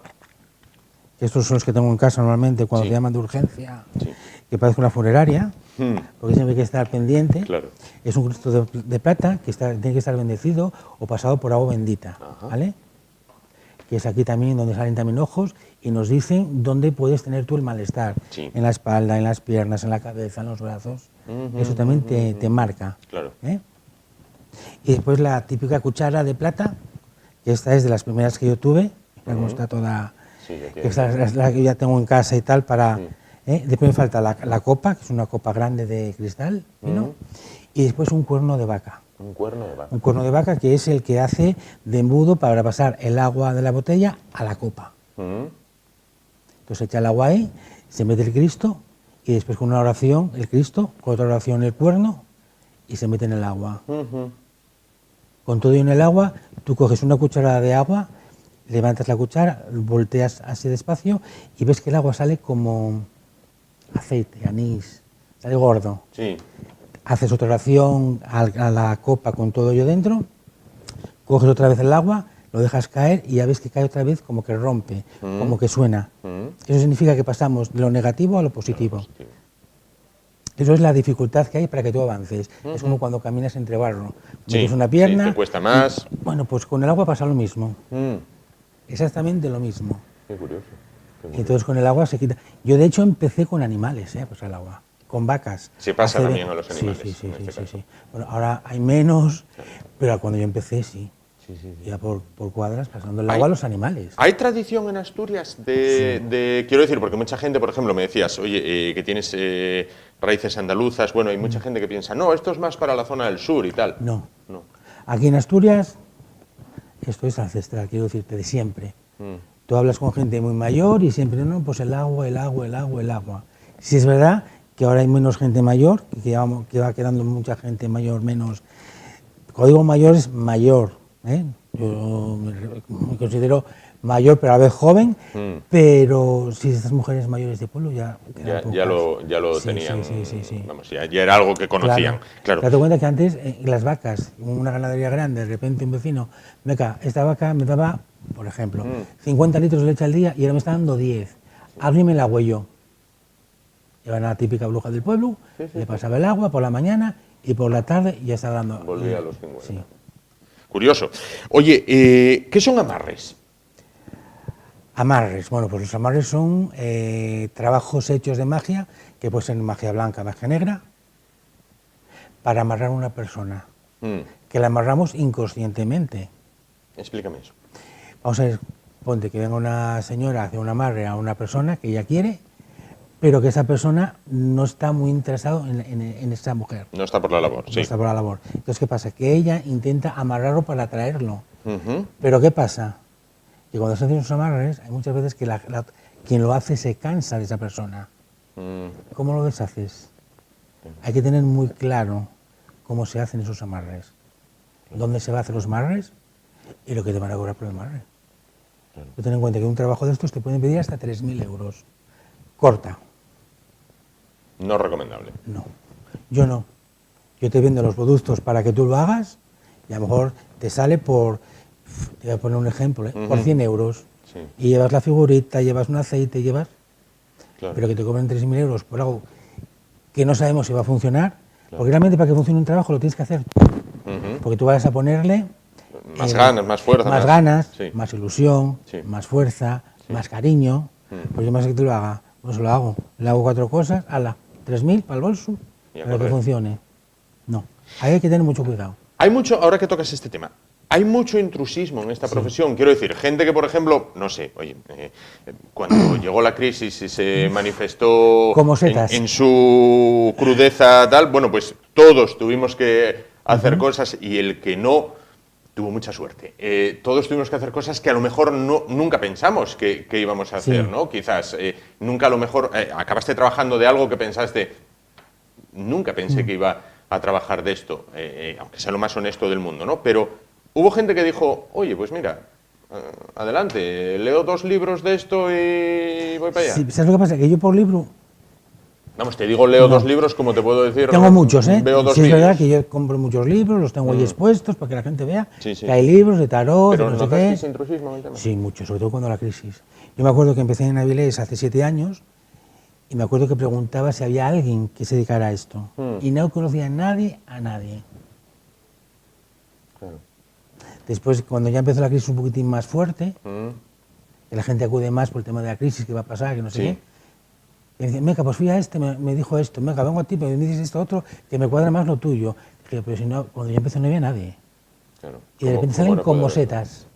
que estos son los que tengo en casa normalmente cuando Sí. te llaman de urgencia, Sí. que parece una funeraria, Hmm. porque siempre hay que estar pendiente. Claro. Es un Cristo de plata que tiene que estar bendecido o pasado por agua bendita, Ajá. ¿vale? Que es aquí también donde salen también ojos y nos dicen dónde puedes tener tú el malestar, Sí. en la espalda, en las piernas, en la cabeza, en los brazos. Eso también te marca. Claro. ¿eh? Y después la típica cuchara de plata, que esta es de las primeras que yo tuve, mira cómo está toda, Sí, ya que esta es la que ya tengo en casa y tal para... Sí. Después me falta la copa, que es una copa grande de cristal, ¿no? Y después un cuerno de vaca. Un cuerno de vaca. Un cuerno de vaca que es el que hace de embudo para pasar el agua de la botella a la copa. Entonces echa el agua ahí, se mete el Cristo y después con una oración el Cristo, con otra oración el cuerno y se mete en el agua. Con todo y en el agua, tú coges una cucharada de agua, levantas la cuchara, volteas así despacio y ves que el agua sale como aceite, anís, sale gordo. Sí. Haces otra oración a la copa con todo ello dentro, coges otra vez el agua, lo dejas caer y ya ves que cae otra vez como que rompe, como que suena. Eso significa que pasamos de lo negativo a lo positivo. Eso es la dificultad que hay para que tú avances. Es como cuando caminas entre barro. Metes una pierna... Sí, te cuesta más. Bueno, pues con el agua pasa lo mismo. Exactamente lo mismo. Qué curioso. Y entonces con el agua se quita. Yo de hecho empecé con animales, pues el agua, con vacas. Se pasa también a los animales. Sí. Bueno, ahora hay menos, pero cuando yo empecé sí. Ya por cuadras pasando el agua a los animales. ¿Hay tradición en Asturias de quiero decir, porque mucha gente, por ejemplo, me decías, oye, que tienes raíces andaluzas, bueno, hay mucha gente que piensa, no, esto es más para la zona del sur y tal. No. Aquí en Asturias, esto es ancestral, quiero decirte, de siempre. Tú hablas con gente muy mayor y siempre, no, pues el agua. Sí es verdad que ahora hay menos gente mayor, que va quedando mucha gente mayor, menos. Cuando digo mayor es mayor, yo me considero mayor pero a la vez joven, pero si estas mujeres mayores de pueblo ya lo sí, tenían, sí. Vamos, ya era algo que conocían. Claro. Te das cuenta que antes las vacas, una ganadería grande, de repente un vecino, venga, esta vaca me daba, por ejemplo, 50 litros de leche al día y ahora me está dando 10. Alguien me la huelló. Llevan a la típica bruja del pueblo, le pasaba el agua por la mañana y por la tarde ya estaba dando... Volvía a los 50. Sí. Curioso. Oye, ¿qué son amarres? Amarres, bueno, pues los amarres son trabajos hechos de magia, que puede ser magia blanca, magia negra, para amarrar a una persona, que la amarramos inconscientemente. Explícame eso. Vamos a ver, ponte que venga una señora, hace un amarre a una persona que ella quiere, pero que esa persona no está muy interesado en esa mujer. No está por la labor, sí. No está por la labor. Entonces, ¿qué pasa? Que ella intenta amarrarlo para atraerlo. Pero ¿qué pasa? Que cuando se hacen los amarres, hay muchas veces que quien lo hace se cansa de esa persona. ¿Cómo lo deshaces? Hay que tener muy claro cómo se hacen esos amarres. Dónde se va a hacer los amarres y lo que te van a cobrar por el amarre. Ten en cuenta que un trabajo de estos te pueden pedir hasta 3.000 euros. Corta. No recomendable. No. Yo no. Yo te vendo los productos para que tú lo hagas y a lo mejor te sale por, te voy a poner un ejemplo, por 100 euros. Sí. Y llevas la figurita, llevas un aceite, llevas... Claro. Pero que te cobren 3.000 euros por algo que no sabemos si va a funcionar, porque realmente para que funcione un trabajo lo tienes que hacer tú. Porque tú vas a ponerle... Más ganas, más fuerza. Más ganas, sí. más ilusión, Sí. más fuerza, más cariño. Pues yo más que te lo haga Pues lo hago. Le hago 4 cosas, ala, 3.000 para el bolso, Y a para que correr. funcione. No, ahí hay que tener mucho cuidado. Hay mucho, ahora que tocas este tema, hay mucho intrusismo en esta profesión. Quiero decir, gente que, por ejemplo, no sé, oye, cuando llegó la crisis y se manifestó Como setas. en su crudeza tal, bueno, pues todos tuvimos que hacer cosas y el que no tuvo mucha suerte. Todos tuvimos que hacer cosas que a lo mejor nunca pensamos que íbamos a hacer, Sí. ¿no? Quizás nunca a lo mejor acabaste trabajando de algo que pensaste, nunca pensé que iba a trabajar de esto, aunque sea lo más honesto del mundo, ¿no? Pero hubo gente que dijo, oye, pues mira, adelante, leo 2 libros de esto y voy para allá. Sí, ¿sabes lo que pasa? Que yo por libro Vamos, te digo, leo No. 2 libros, como te puedo decir. tengo muchos, ¿eh? Veo 2 Sí, es vídeos. verdad que yo compro muchos libros, los tengo ahí expuestos para que la gente vea Sí, sí. que hay libros de tarot, Pero de no sé ¿notasteis qué. intrusismo en el tema? Sí, mucho, sobre todo cuando la crisis. Yo me acuerdo que empecé en Avilés hace 7 años y me acuerdo que preguntaba si había alguien que se dedicara a esto. Y no conocía a nadie. Claro. Después, cuando ya empezó la crisis un poquitín más fuerte, Mm. que la gente acude más por el tema de la crisis, que va a pasar, que no sé Sí. qué, y me decía, Meca, pues fui a este, me dijo esto, Meca, vengo a ti, me dices esto otro, que me cuadra más lo tuyo. Dije, pero si no, cuando ya empezó no había nadie. Claro. Y de ¿Cómo- repente cómo salen no como puede haber? setas.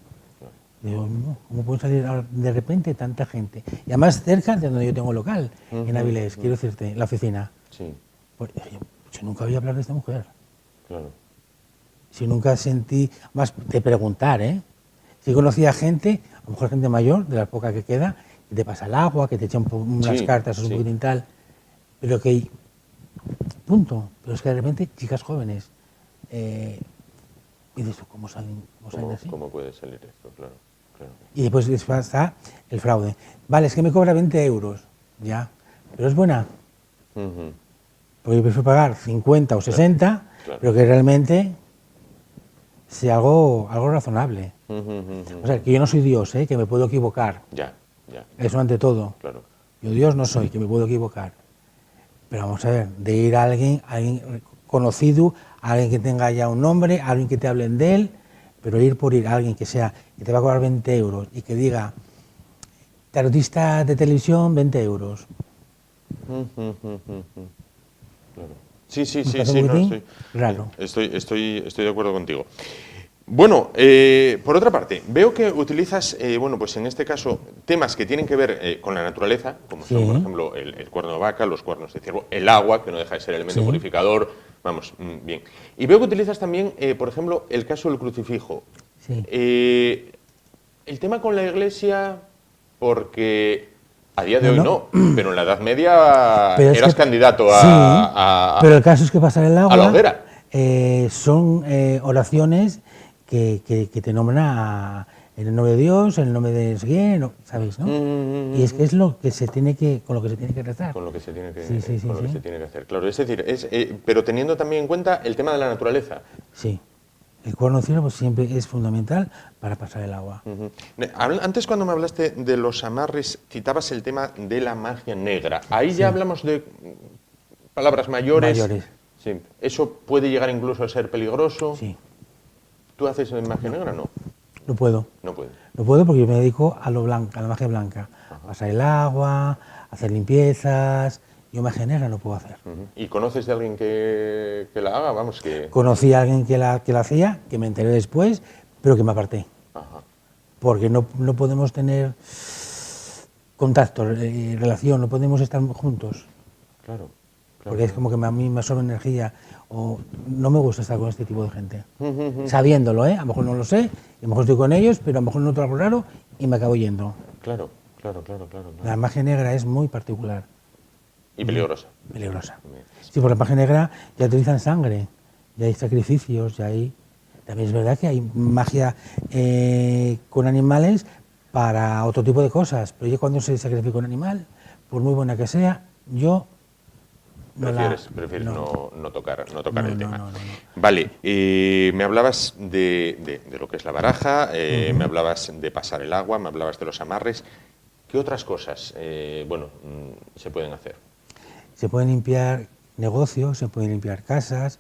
Digo, no, ¿cómo puede salir ahora de repente tanta gente? Y además cerca de donde yo tengo local, en Avilés, quiero decirte, la oficina. Sí, Pues, yo nunca oí hablar de esta mujer. claro. Si nunca sentí, más de preguntar, ¿eh? Si conocía gente, a lo mejor gente mayor, de la poca que queda, que te pasa el agua, que te echa unas Sí, cartas, un sí. poquitín tal, pero que, punto. Pero es que de repente, chicas jóvenes, y dices, ¿cómo salen así? ¿Cómo puede salir esto? Claro, claro. Y después está el fraude. Vale, es que me cobra 20 euros, ya, pero es buena, Ujú. porque yo prefiero pagar 50 o 60, claro. pero que realmente sea algo razonable. Ujú, ujú. O sea, que yo no soy Dios, ¿eh? Que me puedo equivocar. Ya, ya, Eso ante todo. claro. Yo Dios no soy, que me puedo equivocar. Pero vamos a ver, de ir a alguien conocido, a alguien que tenga ya un nombre, a alguien que te hablen de él, pero ir por ir a alguien que te va a cobrar 20 euros y que diga, tarotista de televisión, 20 euros. Ujú, ujú, ujú. Claro. Sí, sí, Me sí, parece sí, un no, poquitín raro. estoy de acuerdo contigo. Bueno, por otra parte, veo que utilizas, bueno, pues en este caso, temas que tienen que ver con la naturaleza, como son, Sí. por ejemplo, el cuerno de vaca, los cuernos de ciervo, el agua, que no deja de ser elemento Sí. purificador, vamos, bien. Y veo que utilizas también, por ejemplo, el caso del crucifijo. Sí. El tema con la iglesia, porque a día de No, hoy no. no, pero en la Edad Media Pero es eras que- candidato sí, a pero el caso es que pasar el agua a la hoguera. Son oraciones que te nombran en el nombre de Dios, en el nombre de no sé quién, ¿sabéis? ¿no? Y es que es lo que se tiene que, con lo que se tiene que rezar. Con lo que se tiene que, Sí, sí, sí, con lo que sí. se tiene que hacer. Claro, es decir, pero teniendo también en cuenta el tema de la naturaleza. Sí. El cuerno de ciervo pues, siempre es fundamental para pasar el agua. Ujú. Antes, cuando me hablaste de los amarres, citabas el tema de la magia negra. Ahí ya hablamos de palabras mayores. Mayores. Sí. ¿Eso puede llegar incluso a ser peligroso? Sí. ¿Tú haces magia negra? No, No puedo. no puedes. No puedo porque yo me dedico a lo blanco, a la magia blanca. Pasar el agua, hacer limpiezas. Yo magia negra no puedo hacer. Ujú. ¿Y conoces de alguien que la haga? Vamos, que... Conocí a alguien que la hacía, que me enteré después, pero que me aparté. Ajá. Porque no podemos tener contacto, relación, no podemos estar juntos. Claro. Porque es como que a mí me absorbe energía o no me gusta estar con este tipo de gente. Sabiéndolo, ¿eh? A lo mejor no lo sé, a lo mejor estoy con ellos, pero a lo mejor noto algo raro y me acabo yendo. Claro, claro. La magia negra es muy particular, Y peligrosa. peligrosa. Sí, por la magia negra ya utilizan sangre, ya hay sacrificios, ya hay... También es verdad que hay magia con animales para otro tipo de cosas, pero ya cuando se sacrifica un animal, por muy buena que sea, yo... Prefieres no tocar No, el no, tema. no. Vale, me hablabas de lo que es la baraja, me hablabas de pasar el agua, me hablabas de los amarres. ¿Qué otras cosas se pueden hacer? Se pueden limpiar negocios, se pueden limpiar casas,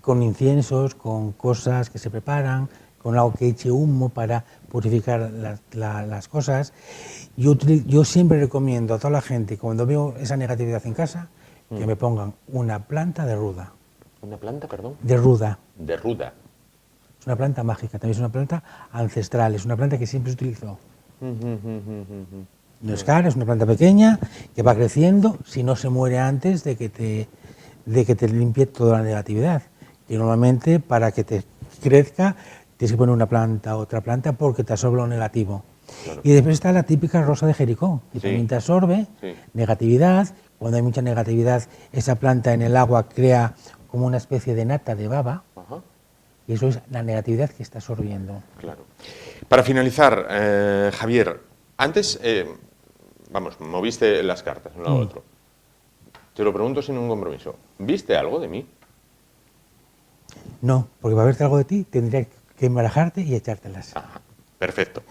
con inciensos, con cosas que se preparan, con algo que eche humo para purificar las cosas. Yo siempre recomiendo a toda la gente, cuando veo esa negatividad en casa, que me pongan una planta de ruda. ¿Una planta, perdón? De ruda. De ruda. Es una planta mágica, también es una planta ancestral, es una planta que siempre se utilizó. No es cara, es una planta pequeña que va creciendo si no se muere antes de que te limpie toda la negatividad. Y normalmente para que te crezca tienes que poner una planta, otra planta, porque te absorbe lo negativo. Claro. Y después está la típica rosa de Jericó, que también te absorbe negatividad. Cuando hay mucha negatividad, esa planta en el agua crea como una especie de nata de baba. Ajá. Y eso es la negatividad que está absorbiendo. Claro. Para finalizar, Javier, antes, moviste las cartas uno a otro. Te lo pregunto sin ningún compromiso. ¿Viste algo de mí? No, porque para verte algo de ti tendría que embarajarte y echártelas. Ajá. Perfecto.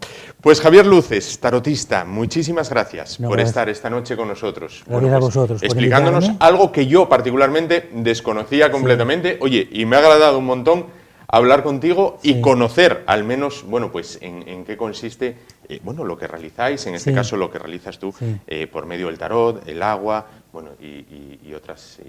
Pues Javier Luces, tarotista, muchísimas gracias por estar esta noche con nosotros. Gracias a vosotros. Explicándonos algo que yo particularmente desconocía completamente. Oye, y me ha agradado un montón hablar contigo y conocer al menos, pues en qué consiste, lo que realizáis, en este caso lo que realizas tú por medio del tarot, el agua, y otras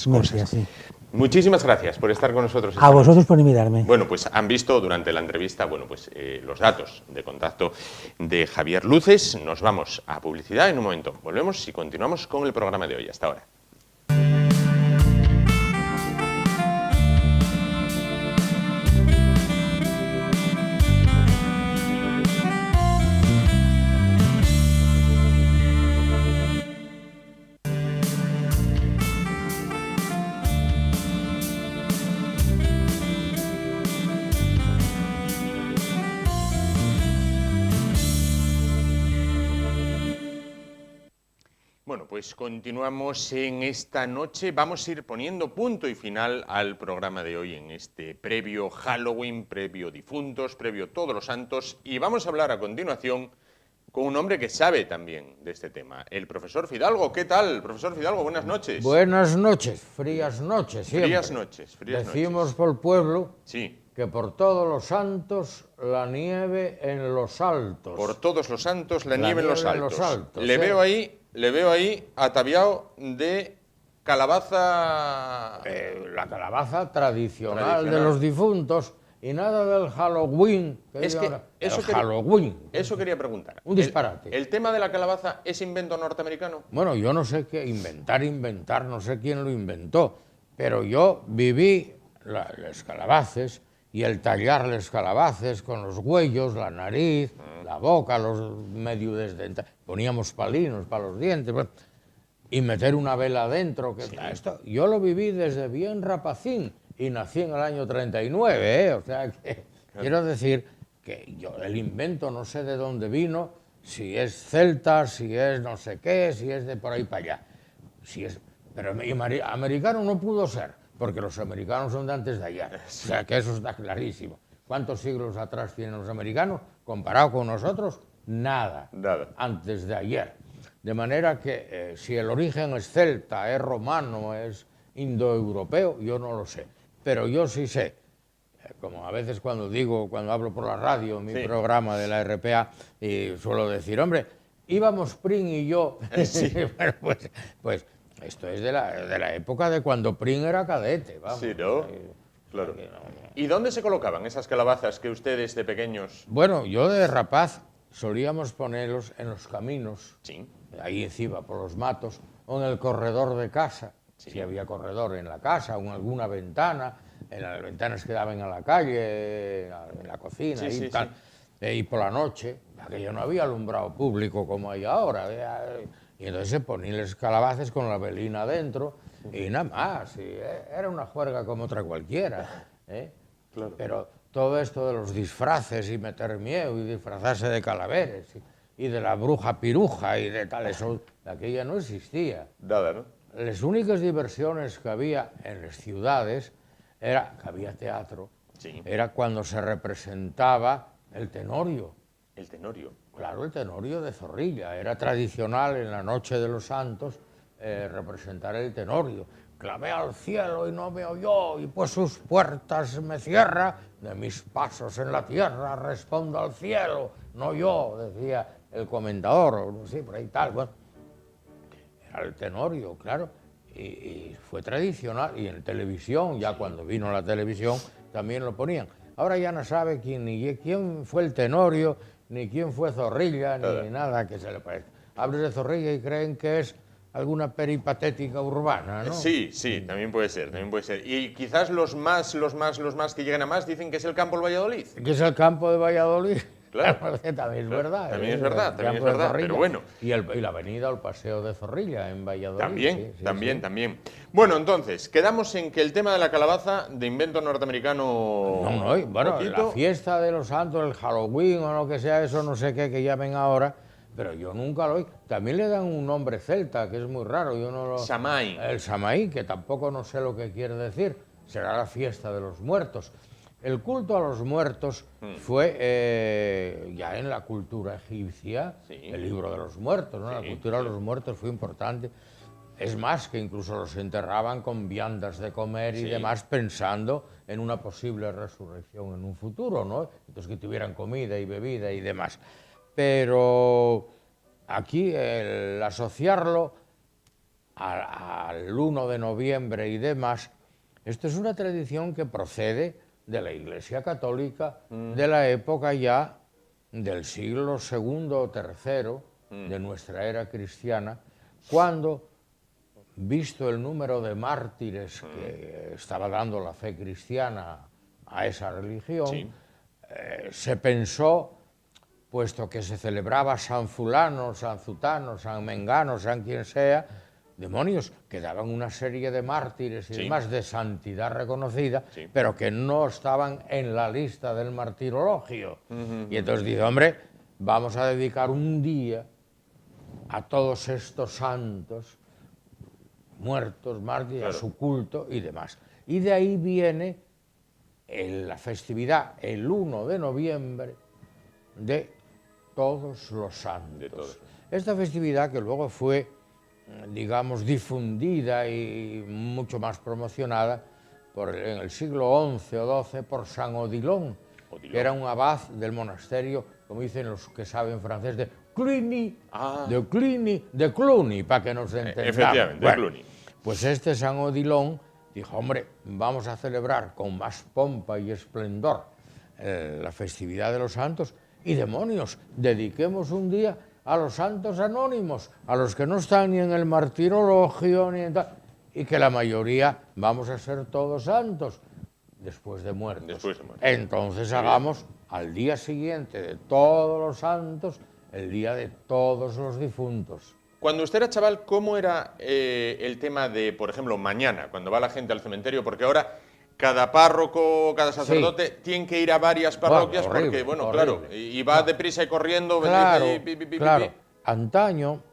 cosas. Sí. Muchísimas gracias por estar con nosotros. A vosotros por invitarme. Bueno, pues han visto durante la entrevista, los datos de contacto de Javier Luces. Nos vamos a publicidad en un momento. Volvemos y continuamos con el programa de hoy. Hasta ahora. Pues continuamos en esta noche. Vamos a ir poniendo punto y final al programa de hoy en este previo Halloween, previo difuntos, previo Todos los Santos. Y vamos a hablar a continuación con un hombre que sabe también de este tema, el profesor Fidalgo. ¿Qué tal, profesor Fidalgo? Buenas noches. Buenas noches, frías noches siempre. Frías noches. Decimos por el pueblo sí. que por todos los santos la nieve en los altos. Por todos los santos la nieve en los altos. Le veo ahí ataviado de calabaza... la calabaza tradicional de los difuntos y nada del Halloween. Halloween. Eso quería preguntar. Un disparate. ¿El tema de la calabaza es invento norteamericano? Bueno, yo no sé qué inventar, no sé quién lo inventó, pero yo viví las calabaces y el tallar las calabaces con los huellos, la nariz, la boca, los medio desdentados. Poníamos palinos para los dientes y meter una vela adentro. Esto, yo lo viví desde bien rapacín y nací en el año 39, O sea, que quiero decir que yo el invento no sé de dónde vino, si es celta, si es no sé qué, si es de por ahí para allá. Pero americano no pudo ser, porque los americanos son de antes de ayer. O sea, que eso está clarísimo. ¿Cuántos siglos atrás tienen los americanos? Comparado con nosotros, nada. Antes de ayer. De manera que si el origen es celta, es romano, es indoeuropeo, yo no lo sé. Pero yo sí sé, como a veces cuando hablo por la radio, mi programa de la RPA, y suelo decir, hombre, íbamos Pring y yo. Bueno, pues esto es de la época de cuando Pring era cadete. Vamos. Sí, ¿no? Claro. ¿Y dónde se colocaban esas calabazas que ustedes de pequeños...? Bueno, yo de rapaz solíamos ponerlos en los caminos, ahí encima por los matos, o en el corredor de casa, si había corredor en la casa, o en alguna ventana, en las ventanas que daban a la calle, en la cocina, y por la noche, aquello no había alumbrado público como hay ahora, y entonces se ponían las calabazas con la velina adentro, y nada más, era una juerga como otra cualquiera, Claro. Pero todo esto de los disfraces y meter miedo y disfrazarse de calaveres y de la bruja piruja y de tal, eso de aquella no existía. Nada, ¿no? Las únicas diversiones que había en las ciudades era que había teatro, era cuando se representaba el tenorio. ¿El tenorio? Claro, el tenorio de Zorrilla. Era tradicional en la noche de los santos representar el tenorio. clamé al cielo y no me oyó, y pues sus puertas me cierra, de mis pasos en la tierra respondo al cielo, no yo, decía el comentador, o no sé, por ahí tal, bueno. Era el tenorio, claro, y fue tradicional, y en televisión, ya cuando vino la televisión, también lo ponían. Ahora ya no sabe quién fue el tenorio, ni quién fue Zorrilla, ni nada que se le parezca. Hablas de Zorrilla y creen que es alguna peripatética urbana, ¿no? Sí, sí, también puede ser, también puede ser. Y quizás los más que llegan a más dicen que es el campo del Valladolid. Que es el campo de Valladolid. Claro. También es verdad. También es verdad, también es verdad, pero bueno. Y la avenida o el paseo de Zorrilla en Valladolid. También, sí, también, sí. también. Bueno, entonces, quedamos en que el tema de la calabaza de invento norteamericano... No, bueno, poquito. la fiesta de los santos, el Halloween o lo que sea, eso no sé qué que llamen ahora, pero yo nunca lo oí. También le dan un nombre celta, que es muy raro. Yo no lo... Samhain. El Samhain, que tampoco no sé lo que quiere decir. Será la fiesta de los muertos. El culto a los muertos fue ya en la cultura egipcia, el libro de los muertos, ¿no? La cultura de los muertos fue importante. Es más, que incluso los enterraban con viandas de comer y demás, pensando en una posible resurrección en un futuro, ¿no? Entonces que tuvieran comida y bebida y demás. Pero aquí el asociarlo al 1 de noviembre y demás, esto es una tradición que procede de la Iglesia Católica de la época ya del siglo II o III de nuestra era cristiana, cuando, visto el número de mártires que estaba dando la fe cristiana a esa religión, se pensó, puesto que se celebraba San Fulano, San Zutano, San Mengano, San quien sea, demonios que daban una serie de mártires y demás de santidad reconocida, pero que no estaban en la lista del martirologio. Y entonces dice, hombre, vamos a dedicar un día a todos estos santos, muertos, mártires, a su culto y demás. Y de ahí viene la festividad, el 1 de noviembre, de todos los santos. Esta festividad que luego fue, digamos, difundida y mucho más promocionada en el siglo XI o XII por San Odilon, que era un abad del monasterio, como dicen los que saben francés, de Cluny, de Cluny, para que nos entendamos. Efectivamente, bueno, Cluny. Pues este San Odilon dijo, hombre, vamos a celebrar con más pompa y esplendor la festividad de los santos, y demonios, dediquemos un día a los santos anónimos, a los que no están ni en el martirologio, ni en tal, y que la mayoría vamos a ser todos santos después de muertos. Entonces hagamos al día siguiente de todos los santos el día de todos los difuntos. Cuando usted era chaval, ¿cómo era el tema de, por ejemplo, mañana, cuando va la gente al cementerio? Porque ahora cada párroco, cada sacerdote tiene que ir a varias parroquias porque, bueno, claro, y va deprisa y corriendo. Claro, antaño,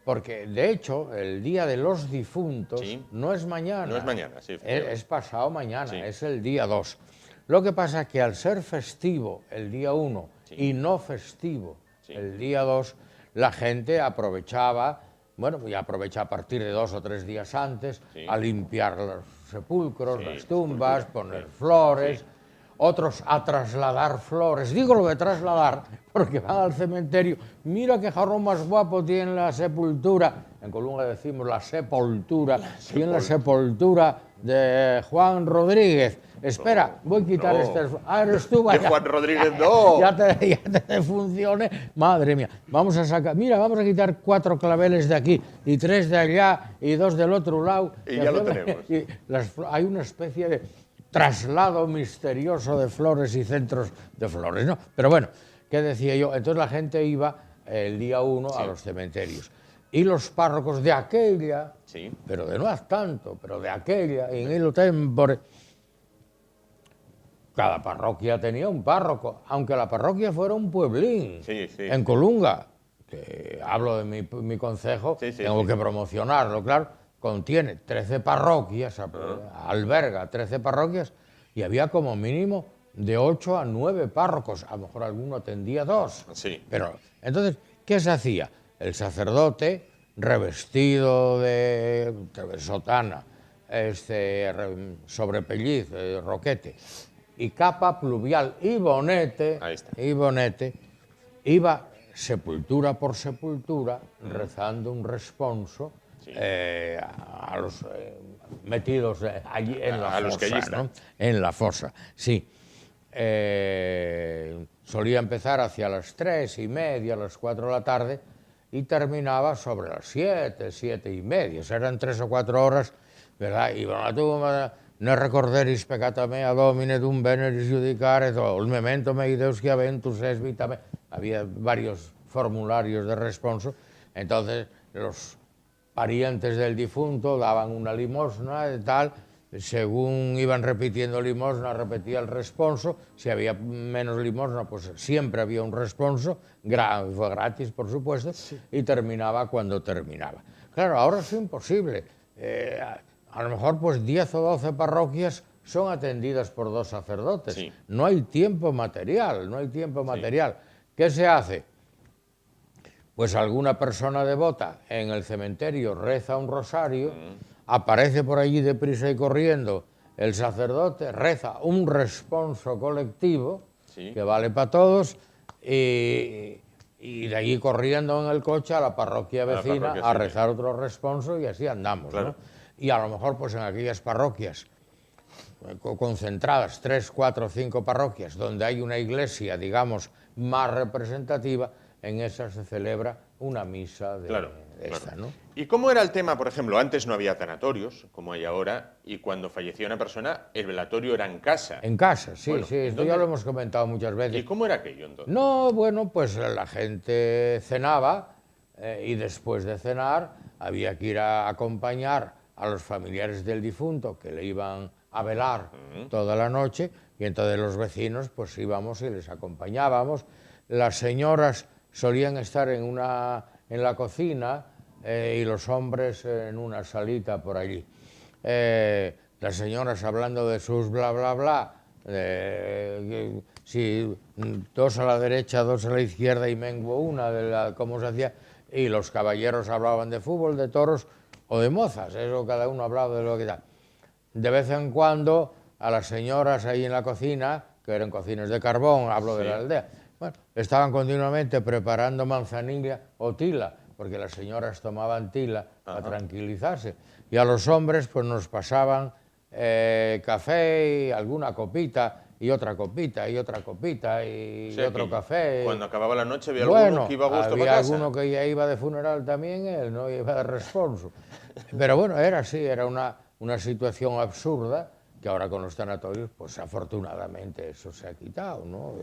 porque de hecho el día de los difuntos no es mañana. No es mañana, es pasado mañana, es el día 2. Lo que pasa es que al ser festivo el día 1 y no festivo el día 2, la gente aprovechaba, bueno, y aprovecha a partir de 2 o 3 días antes a limpiar los sepulcros, las tumbas, poner flores, otros a trasladar flores. Digo lo de trasladar porque van al cementerio, mira qué jarrón más guapo tiene la sepultura, en Colunga decimos la sepultura, tiene la sepultura de Juan Rodríguez. Espera, voy a quitar este... Ah, eres tú, vaya. De Juan Rodríguez, no. Ya te funcione. Madre mía, vamos a sacar... Mira, vamos a quitar 4 claveles de aquí y 3 de allá y 2 del otro lado. Y ya lo tenemos. Y hay una especie de traslado misterioso de flores y centros de flores, ¿no? Pero bueno, ¿qué decía yo? Entonces la gente iba el día 1 a los cementerios. Y los párrocos de aquella, pero de no hace tanto, pero de aquella, en el tempore, cada parroquia tenía un párroco, aunque la parroquia fuera un pueblín. En Colunga, que hablo de mi concejo, tengo que promocionarlo, claro, contiene 13 parroquias, alberga 13 parroquias, y había como mínimo de 8 a 9 párrocos, a lo mejor alguno atendía 2. Pero, entonces, ¿qué se hacía? El sacerdote, revestido de sotana, sobrepelliz, roquete, y capa pluvial y bonete, Ahí está. iba sepultura por sepultura rezando un responso a los metidos allí en la fosa. A los que allí están. ¿no? En la fosa, sí. Solía empezar hacia las 3:30, las 4 de la tarde, y terminaba sobre las 7, 7:30. O sea, eran 3 o 4 horas, ¿verdad? Y bueno, tu no recorderis peccata mea domine dum veneris judicare, el memento mei deus que aventus es vita mea. Había varios formularios de responso, entonces los parientes del difunto daban una limosna de tal, según iban repitiendo limosna, repetía el responso, si había menos limosna, pues siempre había un responso, fue gratis, por supuesto, y terminaba cuando terminaba. Claro, ahora es imposible. A lo mejor pues 10 o 12 parroquias son atendidas por 2 sacerdotes. Sí. No hay tiempo material, no hay tiempo material. ¿Qué se hace? Pues alguna persona devota en el cementerio reza un rosario, aparece por allí deprisa y corriendo el sacerdote, reza un responso colectivo, que vale para todos, y de allí corriendo en el coche a la parroquia vecina a rezar otro responso, y así andamos. Claro. ¿no? Y a lo mejor pues en aquellas parroquias concentradas, 3, 4, 5 parroquias, donde hay una iglesia, digamos, más representativa, en esas se celebra una misa de esta, ¿no? ¿Y cómo era el tema, por ejemplo? Antes no había tanatorios, como hay ahora, y cuando fallecía una persona, el velatorio era en casa. En casa, sí, Bueno, sí, esto entonces, ya lo hemos comentado muchas veces. ¿y cómo era aquello entonces? No, bueno, pues la gente cenaba y después de cenar había que ir a acompañar a los familiares del difunto que le iban a velar toda la noche, y entonces los vecinos pues íbamos y les acompañábamos. Las señoras solían estar en la cocina y los hombres en una salita por allí. Las señoras hablando de sus bla bla bla, si 2 a la derecha, 2 a la izquierda y menguo una, de cómo se hacía, y los caballeros hablaban de fútbol, de toros o de mozas, eso cada uno hablaba de lo que da. De vez en cuando a las señoras ahí en la cocina, que eran cocinas de carbón, hablo de la aldea, bueno, estaban continuamente preparando manzanilla o tila, porque las señoras tomaban tila para tranquilizarse, y a los hombres pues nos pasaban café y alguna copita, y otra copita, y otra copita, y otro café. Cuando acababa la noche había alguno que iba a gusto para casa. Había alguno que ya iba de funeral también, él no iba de responso. Pero bueno, era así, era una situación absurda, que ahora con los tanatorios, pues afortunadamente eso se ha quitado, ¿no?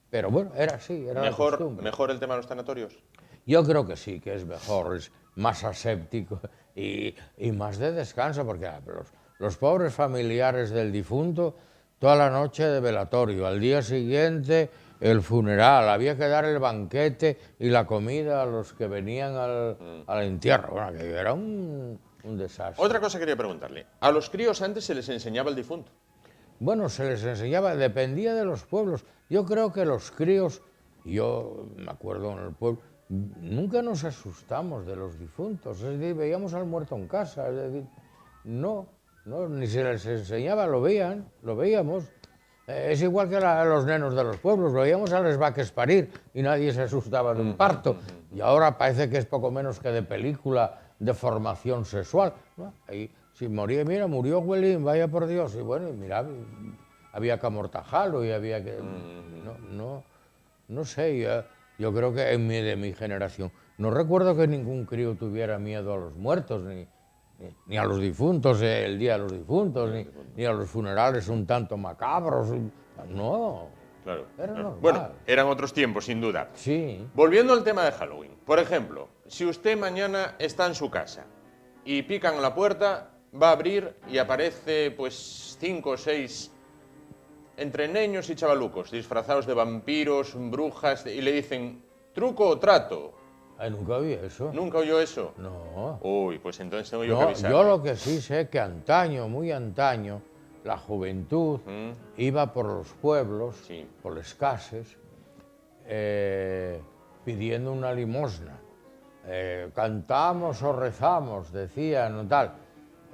Pero bueno, era así, era la costumbre. ¿Mejor el tema de los tanatorios? Yo creo que sí, que es mejor, es más aséptico y más de descanso, porque los pobres familiares del difunto, toda la noche de velatorio, al día siguiente el funeral, había que dar el banquete y la comida a los que venían al entierro. Bueno, que era un desastre. Otra cosa quería preguntarle. ¿A los críos antes se les enseñaba el difunto? Bueno, se les enseñaba, dependía de los pueblos. Yo creo que los críos, yo me acuerdo en el pueblo, nunca nos asustamos de los difuntos, es decir, veíamos al muerto en casa, es decir, no, ni se les enseñaba, lo veíamos. Es igual que a los nenos de los pueblos, veíamos a las vacas parir y nadie se asustaba de un parto. Y ahora parece que es poco menos que de película de formación sexual. ¿No? Ahí, si moría, mira, murió Huelín, vaya por Dios. Y bueno, y mira, había que amortajarlo y había que... No sé, yo creo que de mi generación no recuerdo que ningún crío tuviera miedo a los muertos, ni a los difuntos, el día de los difuntos, ni a los funerales un tanto macabros. No, claro. Era normal. Bueno, eran otros tiempos, sin duda. Sí. Volviendo al tema de Halloween. Por ejemplo, si usted mañana está en su casa y pican a la puerta, va a abrir y aparece pues 5 o 6 entre niños y chavalucos, disfrazados de vampiros, brujas, y le dicen, ¿truco o trato? Ay, nunca oí eso. ¿Nunca oyó eso? No. Uy, pues entonces tengo yo que No, avisar. yo lo que sí sé que antaño, muy antaño, la juventud iba por los pueblos, por las casas, pidiendo una limosna. Cantamos o rezamos, decían, o tal.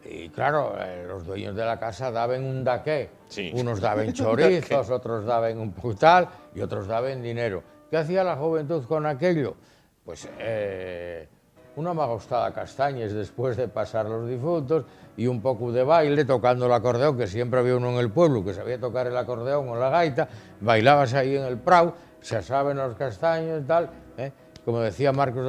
Y claro, los dueños de la casa daban un daqué. Sí. Unos daban chorizos, otros daban un putal y otros daban dinero. ¿Qué hacía la juventud con aquello? Pues una magostada castañes después de pasar los difuntos y un poco de baile tocando el acordeón, que siempre había uno en el pueblo que sabía tocar el acordeón o la gaita, bailabas ahí en el prau, se asaban los castaños y tal, como decía Marcos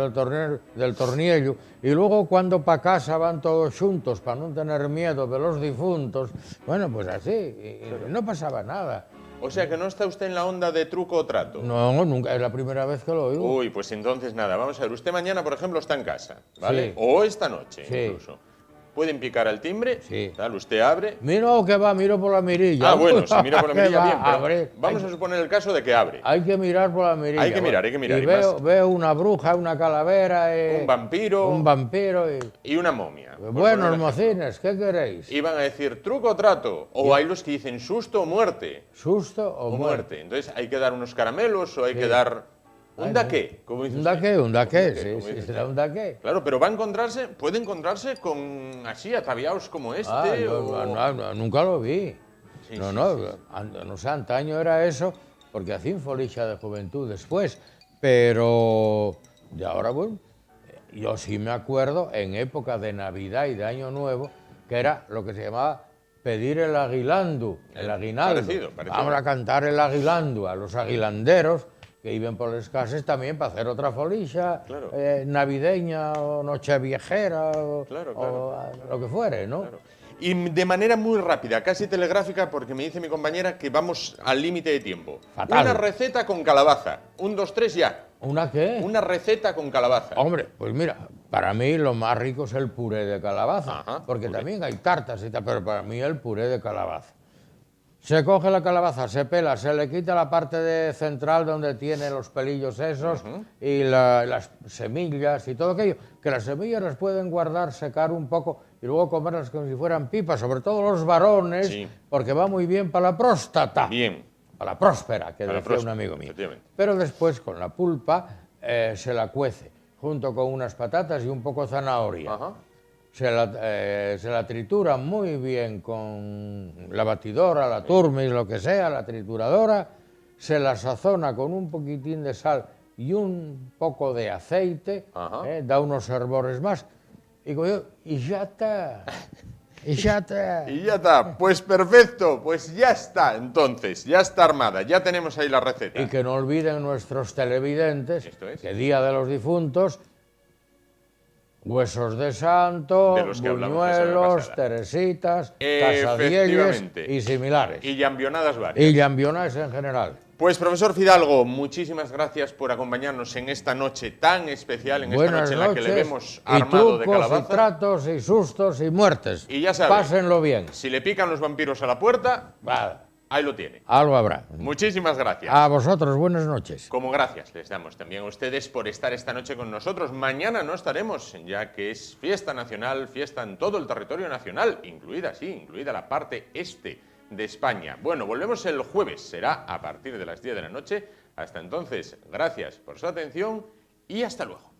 del Torniello, y luego cuando pa' casa van todos juntos para no tener miedo de los difuntos, bueno, pues así, y no pasaba nada. O sea que no está usted en la onda de truco o trato. No, nunca, es la primera vez que lo oigo. Uy, pues entonces nada, vamos a ver. Usted mañana, por ejemplo, está en casa, ¿vale? Sí. O esta noche, Sí. incluso. Pueden picar al timbre, Sí. tal, usted abre. Miro que va, miro por la mirilla. Ah, bueno, si mira por la Que mirilla, va, bien, pero abre. vamos a suponer el caso de que abre. Hay que mirar por la mirilla. Hay que mirar, hay que mirar. Y Y veo, más- veo una bruja, una calavera, Un vampiro. un vampiro Y una momia. por Buenos poner un ejemplo. mocines, ¿qué queréis? Iban a decir truco o trato. O hay los que dicen susto o muerte. ¿Susto o O muerte? muerte. Entonces hay que dar unos caramelos o hay Sí. que dar un Ay, daqué, como dice Un usted. daqué, como sí, dice será usted. un daqué. Claro, pero va a encontrarse, puede encontrarse con así ataviados como este. Ah, o... no, nunca lo vi. Sí, no, sí, no, sí, no sé, antaño era eso, porque hacían folicha de juventud después, pero de ahora, bueno, yo sí me acuerdo en época de Navidad y de Año Nuevo, que era lo que se llamaba pedir el aguilandu, el aguinaldo. parecido. Vamos a cantar el aguilandu a los aguilanderos que iban por las casas también para hacer otra folicha Claro. navideña o nocheviejera o, Claro, o lo que fuere, ¿no? Claro. Y de manera muy rápida, casi telegráfica, porque me dice mi compañera que vamos al límite de tiempo. Fatal. Una receta con calabaza. 1, 2, 3, ya. ¿Una qué? Una receta con calabaza. Hombre, pues mira, para mí lo más rico es el puré de calabaza, Ajá, porque puré. también hay tartas y tal, pero para mí el puré de calabaza. Se coge la calabaza, se pela, se le quita la parte central donde tiene los pelillos esos y las semillas y todo aquello, que las semillas las pueden guardar, secar un poco y luego comerlas como si fueran pipas, sobre todo los varones, Sí. porque va muy bien para la próstata. Bien. Para la próspera, que Para la decía próspera, un amigo mío. efectivamente. Pero después, con la pulpa, se la cuece, junto con unas patatas y un poco de zanahoria. Ajá. Se la tritura muy bien con la batidora, la turmis, lo que sea, la trituradora. Se la sazona con un poquitín de sal y un poco de aceite. Ajá. Da unos hervores más. Y ya está. Y ya está. Y ya está. Pues perfecto. Pues ya está. Entonces, ya está armada. Ya tenemos ahí la receta. Y que no olviden nuestros televidentes Esto es. que Día de los Difuntos, huesos de santo, De los que hablamos la semana buñuelos, pasada. teresitas, casadielles Efectivamente. y similares. Y llambionadas varias. Y llambionas en general. Pues profesor Fidalgo, muchísimas gracias por acompañarnos en esta noche tan especial, en esta Buenas noche en la que noches. le vemos y armado de trucos, calabaza. y tratos, y sustos, y muertes. Y ya sabe. Pásenlo bien. Si le pican los vampiros a la puerta, Va, ahí lo tiene. algo habrá. Muchísimas gracias. A vosotros, buenas noches. Como gracias les damos también a ustedes por estar esta noche con nosotros. Mañana no estaremos, ya que es fiesta nacional, fiesta en todo el territorio nacional, incluida la parte este de España. Bueno, volvemos el jueves, será a partir de las 10 de la noche. Hasta entonces, gracias por su atención y hasta luego.